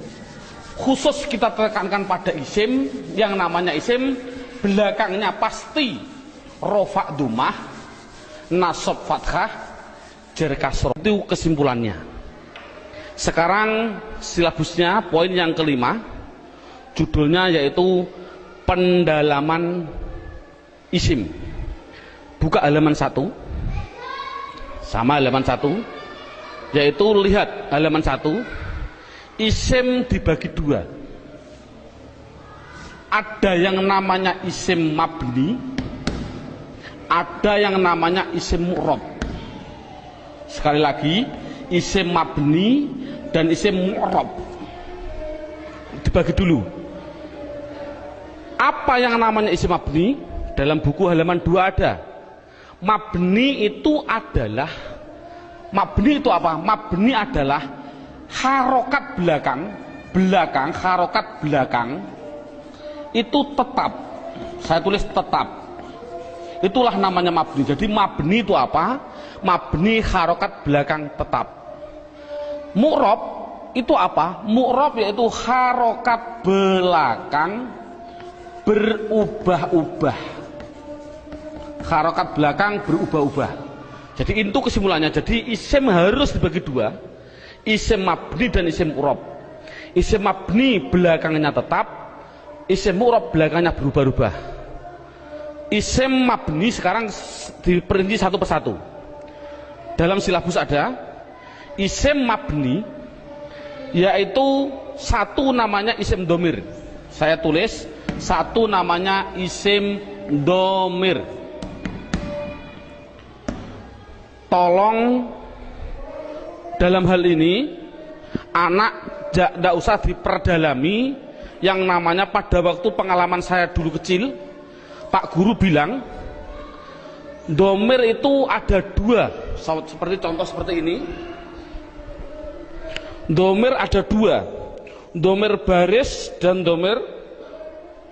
Khusus kita tekankan pada isim. Yang namanya isim belakangnya pasti rofa dumah, nasab fathah, jar kasroh. Itu kesimpulannya. Sekarang silabusnya poin yang kelima, judulnya yaitu pendalaman isim. Buka halaman 1. sama halaman 1, yaitu lihat halaman 1, isim dibagi 2. Ada yang namanya isim mabni, ada yang namanya isim mu'rab. Sekali lagi, isim mabni dan isim mu'rab dibagi dulu. Apa yang namanya isim mabni? Dalam buku halaman 2 ada. Mabni itu adalah, mabni itu apa? Mabni adalah harokat belakang, harokat belakang itu tetap. Saya tulis tetap. Itulah namanya mabni. Jadi mabni itu apa? Mabni harokat belakang tetap. Mu'rab itu apa? Mu'rab yaitu harokat belakang berubah-ubah. Harokat belakang berubah-ubah. Jadi itu kesimpulannya. Jadi isim harus dibagi 2, isim mabni dan isim mu'rab. Isim mabni belakangnya tetap, isim mu'rab belakangnya berubah-ubah. Isim mabni sekarang diperinci satu persatu. Dalam silabus ada isim mabni, yaitu satu namanya isim domir. Saya tulis satu namanya isim domir. Tolong dalam hal ini anak tidak usah diperdalami. Yang namanya pada waktu pengalaman saya dulu kecil, Pak Guru bilang domir itu ada 2, seperti contoh seperti ini. Domir ada 2, domir baris dan domir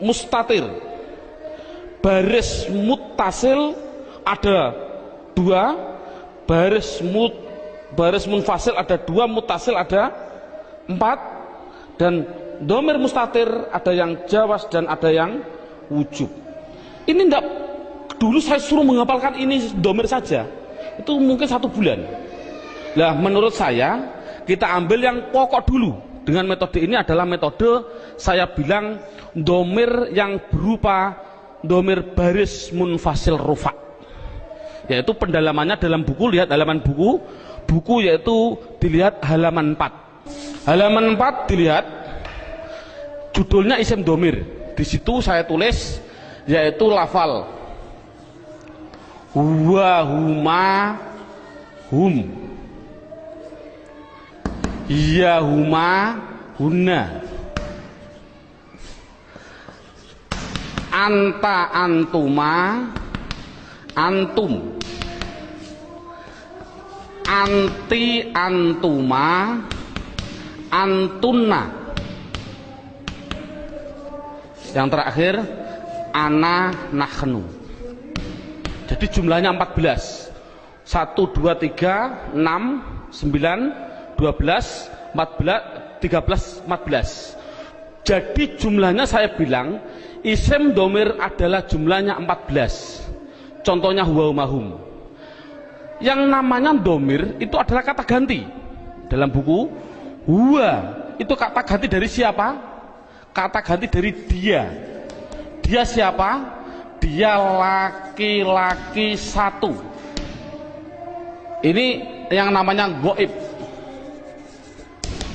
mustatir. Baris muttasil ada 2, baris munfasil ada 2, muttasil ada 4, dan domir mustatir ada yang jawas dan ada yang wujub. Ini enggak, dulu saya suruh menghafalkan ini domir saja, itu mungkin 1 bulan. Nah, menurut saya kita ambil yang pokok dulu. Dengan metode ini adalah metode saya bilang domir yang berupa domir baris munfasil rufa. Yaitu pendalamannya dalam buku, lihat halaman buku yaitu dilihat halaman 4. Halaman 4 dilihat judulnya isim domir. Di situ saya tulis yaitu lafal huwa, huma, hum, iya, huma, hunna, anta, antuma, antum, anti, antuma, antunna. Yang terakhir ana, nahnu. Jadi jumlahnya 14. 1, 2, 3, 6, 9, 12, 14, 13, 14. Jadi jumlahnya saya bilang isim domir adalah jumlahnya 14. Contohnya huwa, hum. Yang namanya domir itu adalah kata ganti. Dalam buku huwa itu kata ganti dari siapa? Kata ganti dari dia. Dia siapa? Dia laki-laki 1. Ini yang namanya goib.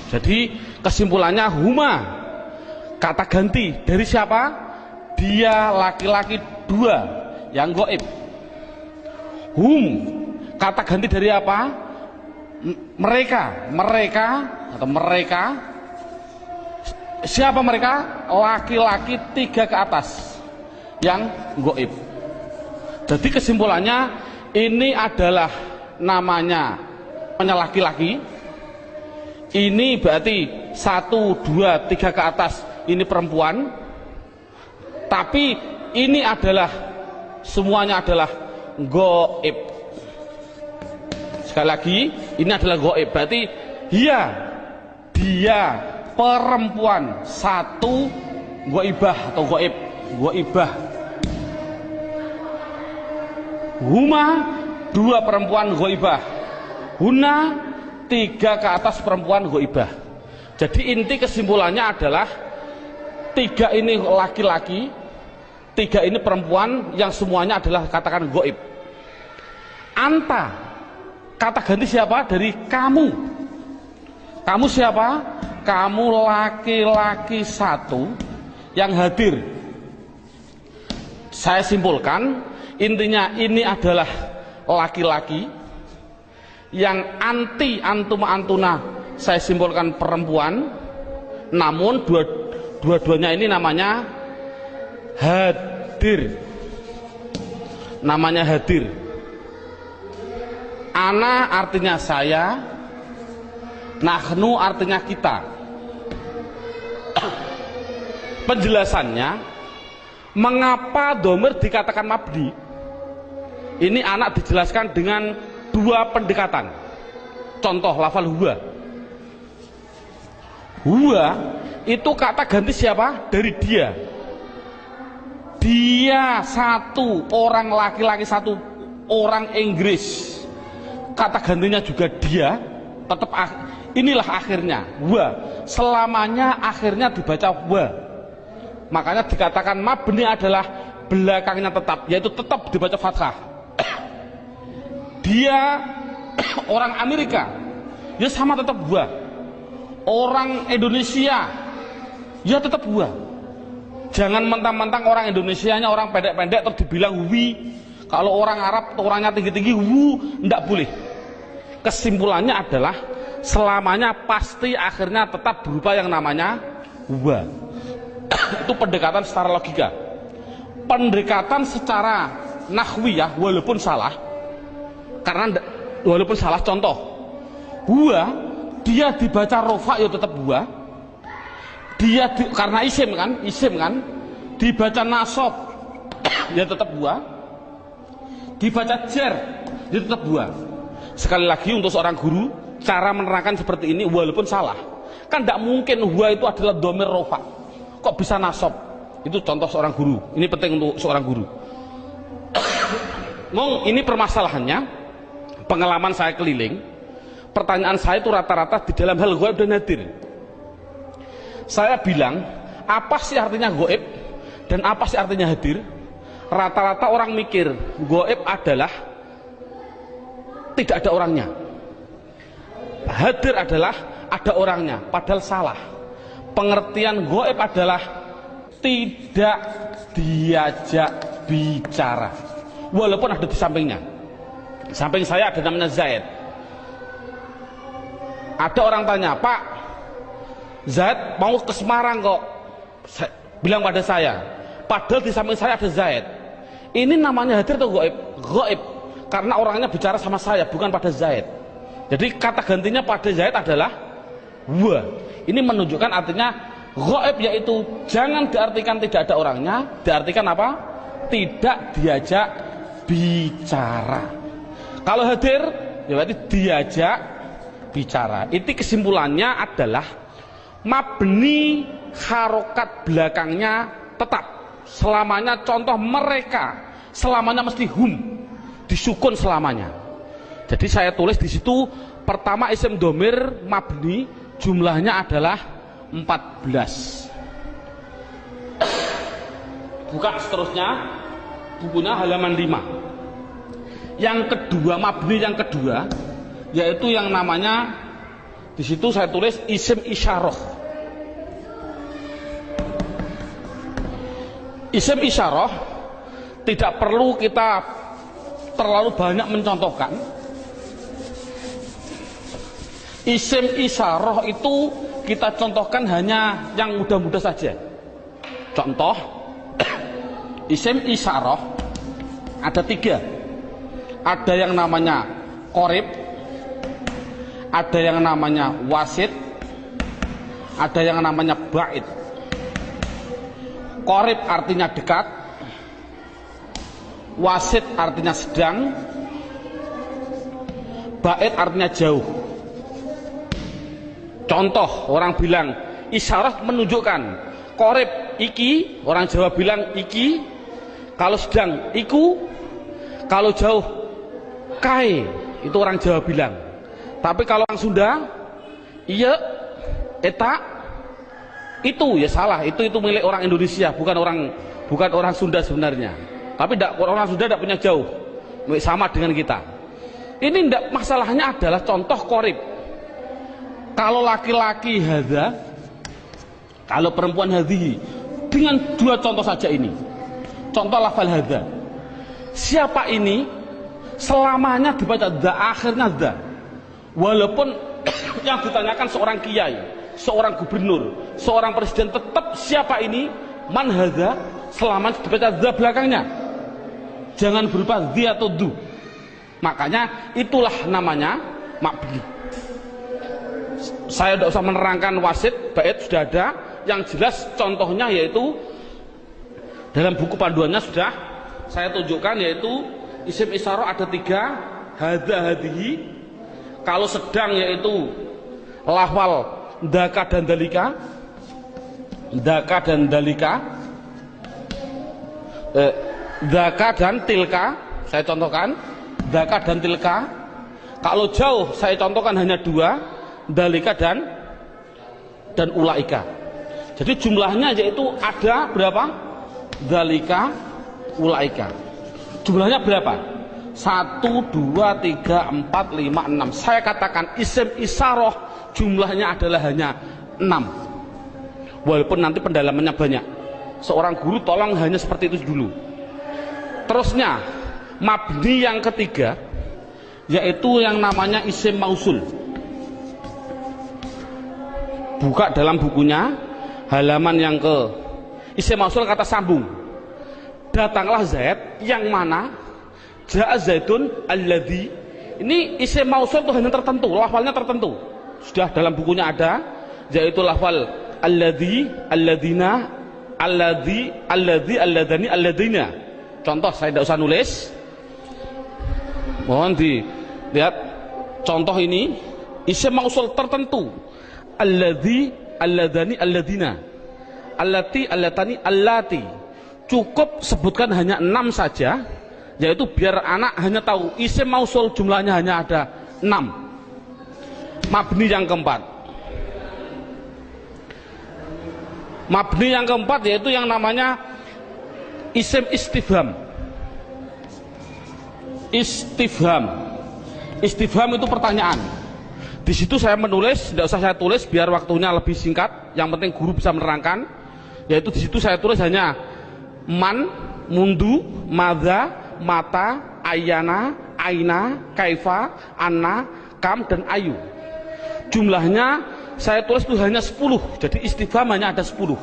Jadi kesimpulannya huma kata ganti dari siapa? Dia laki-laki 2 yang goib. Hum kata ganti dari apa? Mereka atau mereka. Siapa mereka? Laki-laki 3 ke atas yang goib. Jadi kesimpulannya ini adalah namanya laki-laki. Ini berarti 1, 2, 3 ke atas ini perempuan. Tapi ini adalah semuanya adalah goib. Sekali lagi ini adalah goib. Berarti dia perempuan 1 goibah atau goib, goibah. Huma 2 perempuan goibah. Huna 3 ke atas perempuan goibah. Jadi inti kesimpulannya adalah 3 ini laki-laki, 3 ini perempuan yang semuanya adalah katakan goib. Anta Kata ganti siapa? Dari kamu. Kamu siapa? Kamu laki-laki satu yang hadir. Saya simpulkan, intinya ini adalah laki-laki yang anti antuma antuna, saya simpulkan perempuan, namun dua-duanya ini namanya hadir. Namanya hadir. Ana artinya saya, nahnu artinya kita. Penjelasannya, mengapa dhamir dikatakan mabni? Ini anak dijelaskan dengan dua pendekatan. Contoh lafal huwa. Huwa itu kata ganti siapa? Dari dia. Dia satu, orang laki-laki satu, orang Inggris. Kata gantinya juga dia, tetap inilah akhirnya wa. Selamanya akhirnya dibaca wa. Makanya dikatakan mabni adalah belakangnya tetap, yaitu tetap dibaca fathah. Dia orang Amerika, ya sama tetap wa. Orang Indonesia, ya tetap wa. Jangan mentang-mentang orang Indonesianya orang pendek-pendek terus dibilang wi. Kalau orang Arab orangnya tinggi-tinggi wu, enggak boleh. Kesimpulannya adalah selamanya pasti akhirnya tetap berupa yang namanya wa. Itu pendekatan secara logika. Pendekatan secara nahwiyah walaupun salah, karena walaupun salah, contoh huwa dia dibaca rofa ya tetap huwa. Dia karena isim kan dibaca nasab ya tetap huwa. Dibaca jar ya tetap huwa. Sekali lagi untuk seorang guru, cara menerangkan seperti ini walaupun salah, kan tidak mungkin huwa itu adalah dhamir rofa, kok bisa nasab. Itu contoh seorang guru, ini penting untuk seorang guru. Ini permasalahannya, pengalaman saya keliling, pertanyaan saya itu rata-rata di dalam hal ghaib dan hadir. Saya bilang, apa sih artinya ghaib dan apa sih artinya hadir? Rata-rata orang mikir ghaib adalah tidak ada orangnya, hadir adalah ada orangnya, padahal salah. Pengertian ghaib adalah tidak diajak bicara walaupun ada di sampingnya. Samping saya ada namanya Zaid. Ada orang tanya, Pak, Zaid mau ke Semarang kok, bilang pada saya, padahal di samping saya ada Zaid. Ini namanya hadir atau ghaib? Ghaib, karena orangnya bicara sama saya, bukan pada Zaid. Jadi kata gantinya pada Zaid adalah wa. Ini menunjukkan artinya ghaib, yaitu jangan diartikan tidak ada orangnya, diartikan apa? Tidak diajak bicara. Kalau hadir, ya berarti diajak bicara. Itu kesimpulannya adalah mabni harokat belakangnya tetap. Selamanya, contoh mereka, selamanya mesti hum, disukun selamanya. Jadi saya tulis di situ pertama isim domir mabni jumlahnya adalah 14. Buka seterusnya bukunya halaman 5. Yang kedua, mabni yang kedua yaitu yang namanya di situ saya tulis isim isyarah. Isim isyarah tidak perlu kita terlalu banyak mencontohkan. Isim isyarah itu kita contohkan hanya yang mudah-mudah saja. Contoh isim isyarah ada 3. Ada yang namanya qorib, ada yang namanya wasit, ada yang namanya ba'id. Qorib artinya dekat, wasit artinya sedang, ba'id artinya jauh. Contoh, orang bilang isyarat menunjukkan qorib iki, orang Jawa bilang iki, kalau sedang iku, kalau jauh kai, itu orang Jawa bilang. Tapi kalau orang Sunda iya, eta, itu ya salah, itu milik orang Indonesia, bukan orang Sunda sebenarnya. Tapi orang Sunda tidak punya jauh, sama dengan kita. Ini tidak, masalahnya adalah contoh korib. Kalau laki-laki hadza, kalau perempuan hadhihi, dengan dua contoh saja ini. Contoh lafal hadza. Siapa ini? Selamanya dibaca dza, akhirnya dza. Walaupun yang ditanyakan seorang kiai, seorang gubernur, seorang presiden, tetap siapa ini? Man hadza, selamanya dibaca dza belakangnya. Jangan berupa dzi atau du. Makanya itulah namanya mabni. Saya tidak usah menerangkan wasit, bait sudah ada. Yang jelas contohnya yaitu dalam buku panduannya sudah saya tunjukkan, yaitu isim isyarah ada 3, hadza hadhihi. Kalau sedang yaitu lafal dzaka dan dalika, dzaka dan dalika, dzaka dan tilka. Saya contohkan dzaka dan tilka. Kalau jauh saya contohkan hanya 2, dalika dan ulaika. Jadi jumlahnya yaitu ada berapa? Dalika, ulaika. Jumlahnya berapa? 1, 2, 3, 4, 5, 6. Saya katakan isim isyarah jumlahnya adalah hanya 6. Walaupun nanti pendalamannya banyak. Seorang guru tolong hanya seperti itu dulu. Terusnya mabni yang ketiga yaitu yang namanya isim mausul. Buka dalam bukunya halaman yang ke isim mausul, kata sambung. Datanglah Zaid, yang mana ja'a Zaidun alladzi. Ini isim mausul itu hanya tertentu, lafalnya tertentu. Sudah dalam bukunya ada, yaitu lafal alladzi, alladzina, alladzi, alladani, alladina. Contoh saya tidak usah nulis. Mohon dilihat contoh ini, isim mausul tertentu. Alladzi, alladani, alladina, allati, allatani, allati. Cukup sebutkan hanya 6 saja, yaitu biar anak hanya tahu isim mausul jumlahnya hanya ada 6. Mabni yang keempat. Mabni yang keempat yaitu yang namanya isim istifham. Istifham. Istifham itu pertanyaan. Di situ saya menulis, tidak usah saya tulis biar waktunya lebih singkat. Yang penting guru bisa menerangkan. Yaitu di situ saya tulis hanya man, mundu, madza, mata, ayana, aina, kaifa, anna, kam, dan ayu. Jumlahnya saya tulis itu hanya 10. Jadi istifham hanya ada 10.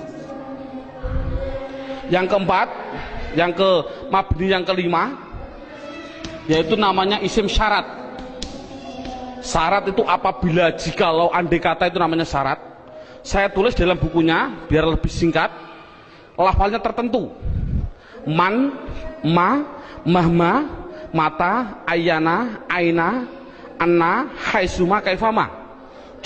Yang keempat, yang ke mabni yang kelima, yaitu namanya isim syarat. Syarat itu apabila, jikalau, andai kata, itu namanya syarat. Saya tulis dalam bukunya biar lebih singkat. Lafalnya tertentu. Man, ma, mahma, mata, ayana, aina, anna, haisuma, kaifama.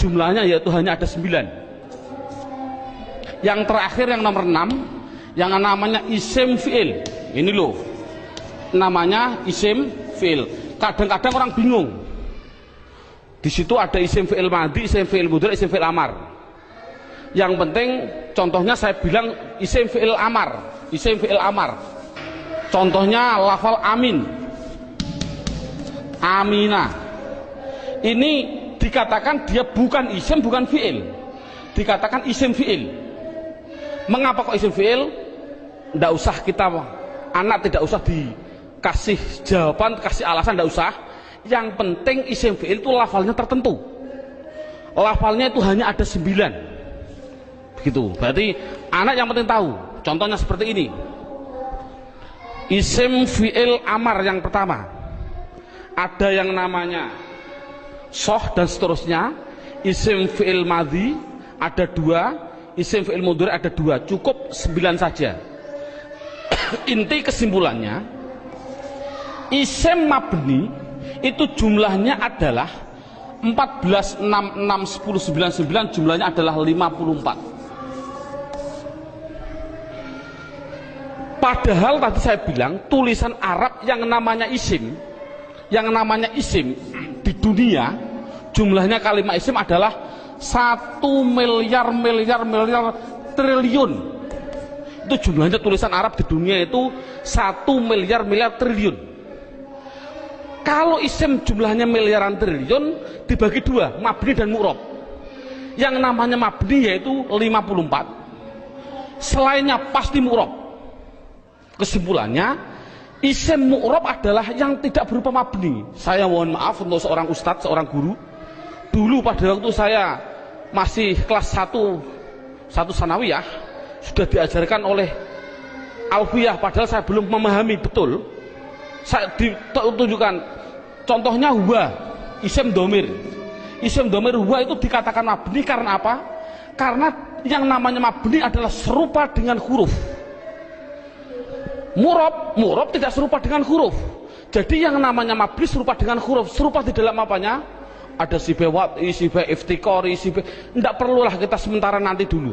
Jumlahnya yaitu hanya ada 9. Yang terakhir yang nomor 6, yang namanya isim fi'il. Ini loh, namanya isim fi'il. Kadang-kadang orang bingung. Di situ ada isim fi'il madhi, isim fi'il mudhari, isim fi'il amar. Yang penting contohnya saya bilang isim fi'il amar, isim fi'il amar. Contohnya lafal amin, amina. Ini dikatakan dia bukan isim, bukan fi'il. Dikatakan isim fi'il. Mengapa kok isim fi'il? Tidak usah kita, anak tidak usah dikasih jawaban, kasih alasan, tidak usah. Yang penting isim fi'il itu lafalnya tertentu. Lafalnya itu hanya ada 9. Begitu. Berarti anak yang penting tahu. Contohnya seperti ini. Isim fi'il amar yang pertama. Ada yang namanya soh dan seterusnya. Isim fi'il madhi ada 2. Isim fi'il mudhari ada 2. Cukup 9 saja. Inti kesimpulannya, isim mabni itu jumlahnya adalah 14, 6, 6, 10, 9, 9. Jumlahnya adalah 54. Padahal tadi saya bilang tulisan Arab yang namanya isim di dunia jumlahnya kalimat isim adalah 1 miliar triliun. Itu jumlahnya tulisan Arab di dunia itu 1 miliar triliun. Kalau isim jumlahnya miliaran triliun dibagi dua, mabni dan mu'rob. Yang namanya mabni yaitu 54, selainnya pasti mu'rob. Kesimpulannya, isim mu'rob adalah yang tidak berupa mabni. Saya mohon maaf untuk seorang ustadz, seorang guru. Dulu pada waktu saya masih kelas 1 sanawiyah, sudah diajarkan oleh alfiyah, padahal saya belum memahami betul. Saya ditunjukkan contohnya huwa, isim domir. Isim domir huwa itu dikatakan mabni karena apa? Karena yang namanya mabni adalah serupa dengan huruf. Mu'rob tidak serupa dengan huruf. Jadi yang namanya mabni serupa dengan huruf. Serupa di dalam apanya? Ada sibe wat'i, sibe iftikori, sibe. Tidak perlulah kita sementara, nanti dulu.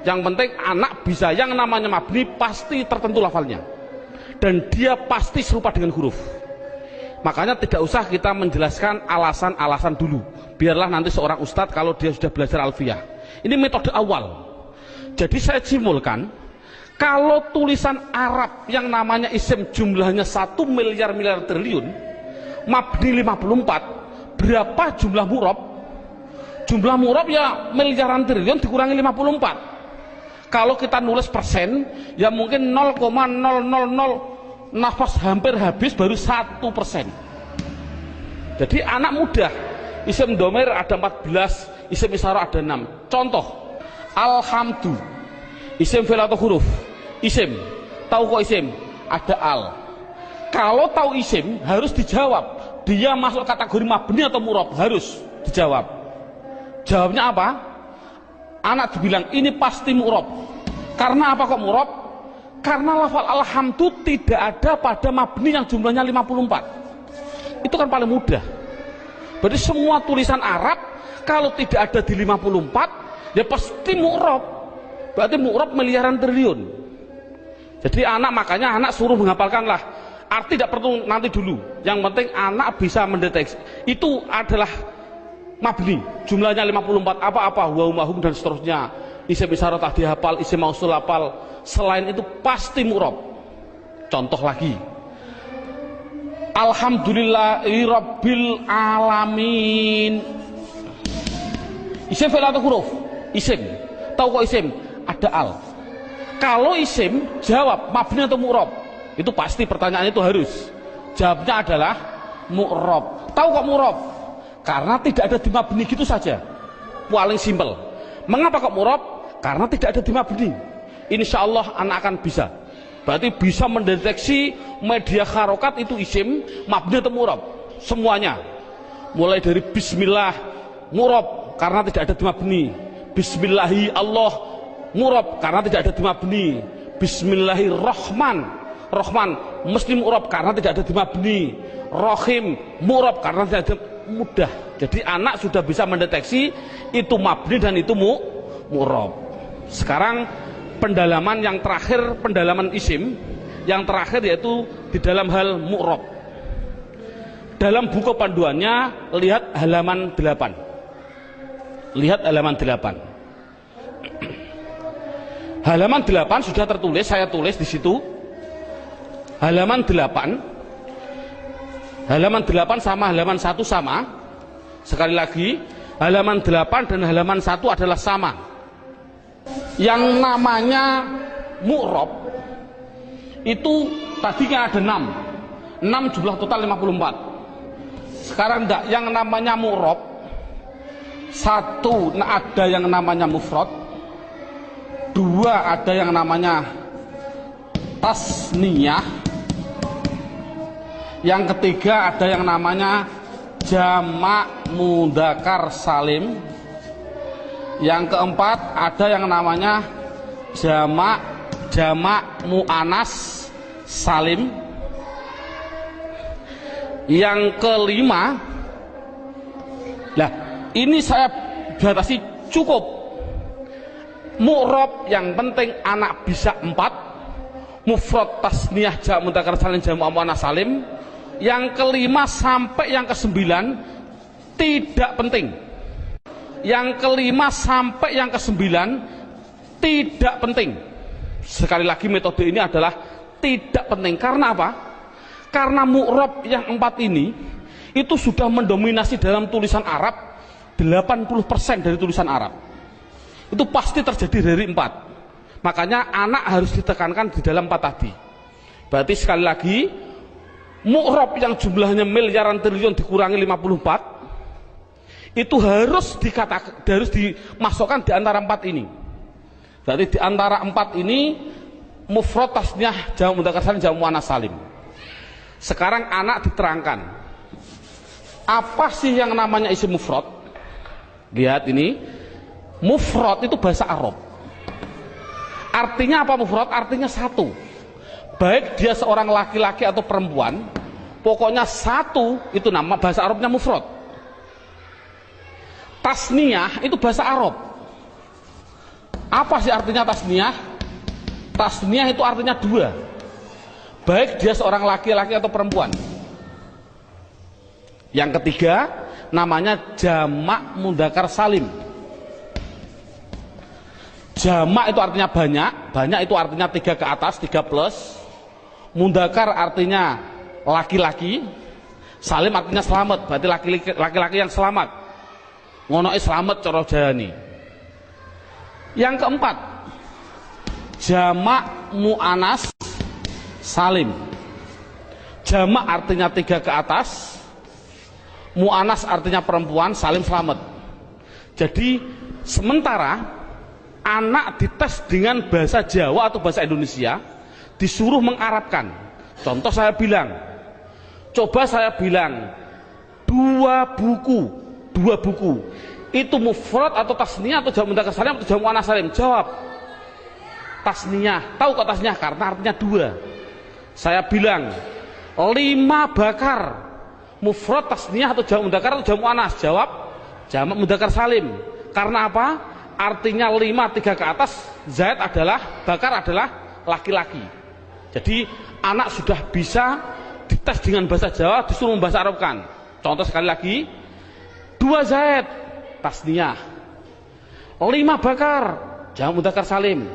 Yang penting anak bisa, yang namanya mabni pasti tertentu lafalnya, dan dia pasti serupa dengan huruf. Makanya tidak usah kita menjelaskan alasan-alasan dulu. Biarlah nanti seorang ustadz kalau dia sudah belajar alfiyah. Ini metode awal. Jadi saya simpulkan, kalau tulisan Arab yang namanya isim jumlahnya 1 miliar triliun, mabni 54, berapa jumlah mu'rob? Jumlah mu'rob ya miliaran triliun dikurangi 54. Kalau kita nulis persen, ya mungkin 0,000 nafas hampir habis baru 1%. Jadi anak mudah. Isim domir ada 14, isim isyarah ada 6. Contoh, alhamdu, isim fi'il atau huruf? Isim. Tahu kok isim? Ada al. Kalau tahu isim harus dijawab, dia masuk kategori mabni atau mu'rob, harus dijawab. Jawabnya apa? Anak dibilang ini pasti mu'rob. Karena apa kok mu'rob? Karena lafal alhamdu tidak ada pada mabni yang jumlahnya 54. Itu kan paling mudah. Berarti semua tulisan Arab kalau tidak ada di 54 ya pasti mu'rob. Berarti mu'rob miliaran triliun. Jadi makanya anak suruh menghafalkanlah. Arti tidak perlu nanti dulu. Yang penting anak bisa mendeteksi. Itu adalah mabni, jumlahnya 54, apa-apa, wa mahum dan seterusnya. Isim isyarah tak dihafal, isim mausul hafal. Selain itu pasti mu'rob. Contoh lagi, alhamdulillahi rabbil alamin. Isim fi'il atau huruf? Isim. Tahu kok isim? Ada al. Kalau isim, jawab mabni atau mu'rob? Itu pasti pertanyaannya itu harus. Jawabnya adalah mu'rob. Tahu kok mu'rob? Karena tidak ada di mabni, gitu saja. Paling simpel. Mengapa kok mu'rob? Karena tidak ada di mabni. Insya Allah anak akan bisa. Berarti bisa mendeteksi media harokat itu isim, mabni atau mu'rob. Semuanya. Mulai dari bismillah, mu'rob karena tidak ada di mabni. Bismillahi Allah, mu'rob karena tidak ada di mabni. Bismillahirrahman, Rahman mesti mu'rob karena tidak ada di mabni. Rahim mu'rob karena tidak ada. Mudah. Jadi anak sudah bisa mendeteksi itu mabni dan itu mu'rob. Sekarang pendalaman yang terakhir, pendalaman isim yang terakhir yaitu di dalam hal mu'rob. Dalam buku panduannya lihat halaman 8. Lihat halaman 8. Halaman 8 sudah tertulis, saya tulis di situ. Halaman 8. Halaman 8 sama halaman 1 sama. Sekali lagi, halaman 8 dan halaman 1 adalah sama. Yang namanya mu'rob itu tadinya ada 6. 6 jumlah total 54. Sekarang enggak, yang namanya mu'rob 1 ada yang namanya mufrad, 2 ada yang namanya tasniyah, yang ketiga ada yang namanya jamak mudzakkar salim, yang keempat ada yang namanya jamak muannas salim, yang kelima, lah ini saya batasi cukup mu'rob, yang penting anak bisa 4, mufrad tasniyah jamak mudzakkar salim jamak muannas salim. Yang kelima sampai yang ke-9 tidak penting. Yang kelima sampai yang ke-9 tidak penting. Sekali lagi metode ini adalah tidak penting. Karena apa? Karena mu'rab yang 4 ini itu sudah mendominasi dalam tulisan Arab, 80% dari tulisan Arab itu pasti terjadi dari 4. Makanya anak harus ditekankan di dalam 4 tadi. Berarti sekali lagi, mu'rab yang jumlahnya miliaran triliun dikurangi 54 itu harus dimasukkan di antara 4 ini. Berarti di antara 4 ini mufrad, tasniyah, jamak mudzakkar salim, jamak muannats salim. Sekarang anak diterangkan apa sih yang namanya isim mufrad. Lihat ini, mufrad itu bahasa Arab. Artinya apa mufrad? Artinya satu. Baik dia seorang laki-laki atau perempuan, pokoknya satu, itu nama bahasa Arabnya mufrad. Tasniyah itu bahasa Arab. Apa sih artinya tasniyah? Tasniyah itu artinya 2. Baik dia seorang laki-laki atau perempuan. Yang ketiga namanya jamak mudzakkar salim. Jamak itu artinya banyak, banyak itu artinya 3 ke atas, 3 plus. Mudzakkar artinya laki-laki, salim artinya selamat, berarti laki-laki yang selamat. Ngono selamat cara jani. Yang keempat, jamak muannats salim. Jamak artinya 3 ke atas, muannats artinya perempuan, salim selamat. Jadi sementara anak dites dengan bahasa Jawa atau bahasa Indonesia, disuruh mengarabkan. Contoh saya bilang, coba saya bilang 2 buku itu mufrad atau tasniyah atau jamak mudzakkar salim atau jamak muannats salim? Jawab tasniyah. Tahu kok tasniyah? Karena artinya 2. Saya bilang 5 bakar, mufrad, tasniyah atau jamak mudzakkar atau jamak muannats? Jawab jamak mudzakkar salim. Karena apa? Artinya 5 3 ke atas, zaid adalah, bakar adalah laki-laki. Jadi anak sudah bisa dites dengan bahasa Jawa, disuruh membahasa Arabkan. Contoh sekali lagi, 2 zaid tasniyah, 5 bakar jamak mudzakkar salim,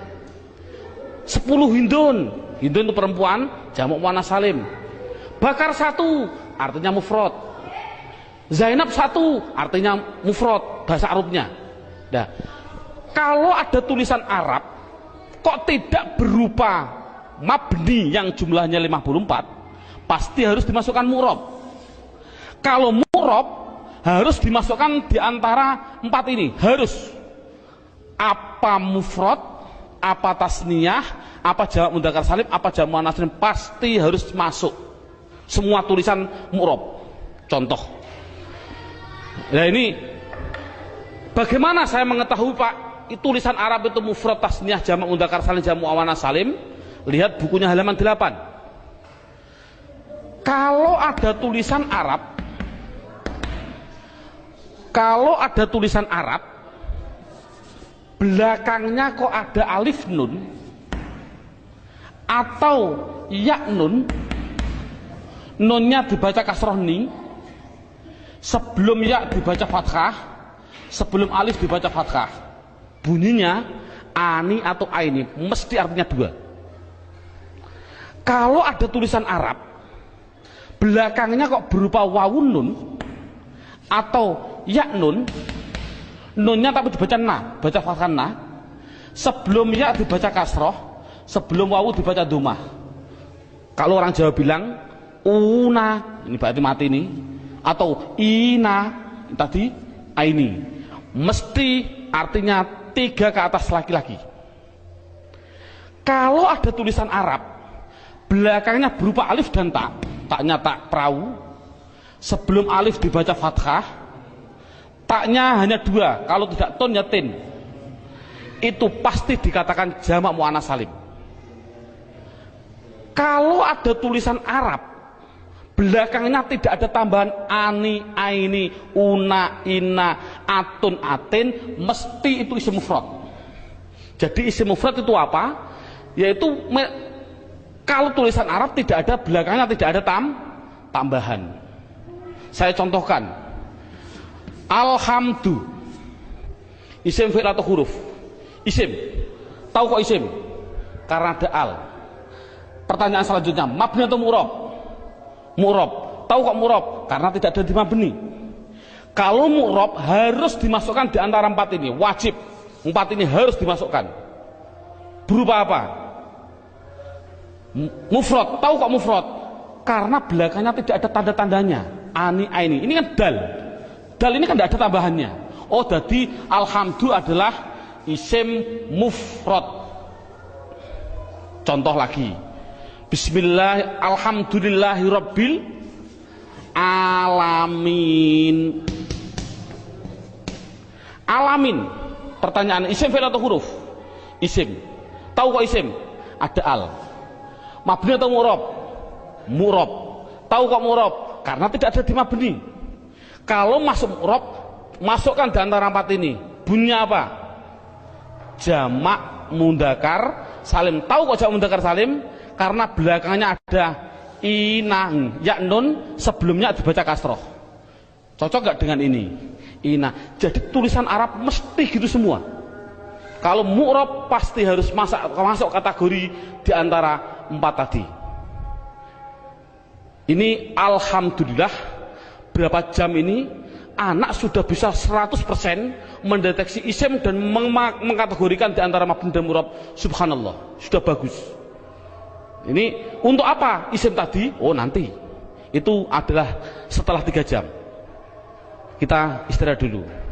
10 hindun, hindun itu perempuan, jamak muannats salim. Bakar 1 artinya mufrad, Zainab 1 artinya mufrad bahasa Arabnya. Nah, kalau ada tulisan Arab kok tidak berupa mabni yang jumlahnya 54, pasti harus dimasukkan mu'rab. Kalau mu'rab harus dimasukkan di antara 4 ini, harus apa mufrad, apa tasniyah, apa jamak mudzakkar salim, apa jamak muannats salim, pasti harus masuk semua tulisan mu'rab. Contoh, nah ini bagaimana saya mengetahui Pak tulisan Arab itu mufrad, tasniyah, jamak mudzakkar salim, jamak muannats salim? Lihat bukunya halaman 8. Kalau ada tulisan Arab, belakangnya kok ada alif nun atau ya nun, nunnya dibaca kasroh ni, sebelum ya dibaca fathah, sebelum alif dibaca fathah, bunyinya ani atau aini, mesti artinya 2. Kalau ada tulisan Arab belakangnya kok berupa wawun nun atau ya nun, nunnya tapi dibaca na, baca fathah na, sebelum ya dibaca kasroh, sebelum wawu dibaca dhammah. Kalau orang Jawa bilang una, ini berarti mati ini, atau ina tadi aini, mesti artinya 3 ke atas laki-laki. Kalau ada tulisan Arab belakangnya berupa alif dan tak, taknya tak perahu, sebelum alif dibaca fathah, taknya hanya 2, kalau tidak ton ya tin, itu pasti dikatakan jamak muannats salim. Kalau ada tulisan Arab belakangnya tidak ada tambahan ani, aini, una, ina, atun, atin, mesti itu isim mufrad. Jadi isim mufrad itu apa? Yaitu kalau tulisan Arab tidak ada belakangnya tidak ada tambahan. Saya contohkan, alhamdu, isim fi'il atau huruf? Isim. Tahu kok isim? Karena ada al. Pertanyaan selanjutnya, mabni atau mu'rab? Mu'rab. Tahu kok mu'rab? Karena tidak ada di mabni. Kalau mu'rab harus dimasukkan di antara 4 ini, wajib. 4 ini harus dimasukkan. Berupa apa? Mufrad. Tahu kok mufrad? Karena belakangnya tidak ada tanda-tandanya. Ani, aini. Ini kan dal. Dal ini kan tidak ada tambahannya. Oh, jadi alhamdu adalah isim mufrad. Contoh lagi. Bismillah, alhamdulillahi rabbil alamin. Alamin. Pertanyaan, isim fi'il atau huruf? Isim. Tahu kok isim? Ada al. Mabni atau mu'rab? Mu'rab. Tahu kok mu'rab? Karena tidak ada di mabni. Kalau masuk mu'rab, masukkan di antara 4 ini. Bunyinya apa? Jamak mudzakkar salim. Tahu kok jamak mudzakkar salim? Karena belakangnya ada inang, ya nun, sebelumnya dibaca kasroh. Cocok gak dengan ini? Ina. Jadi tulisan Arab mesti gitu semua. Kalau mu'rab pasti harus masuk kategori di antara 4 tadi. Ini alhamdulillah berapa jam ini anak sudah bisa 100% mendeteksi isim dan mengkategorikan di antara mabni dan mu'rab. Subhanallah, sudah bagus. Ini untuk apa isim tadi? Oh, nanti. Itu adalah setelah 3 jam. Kita istirahat dulu.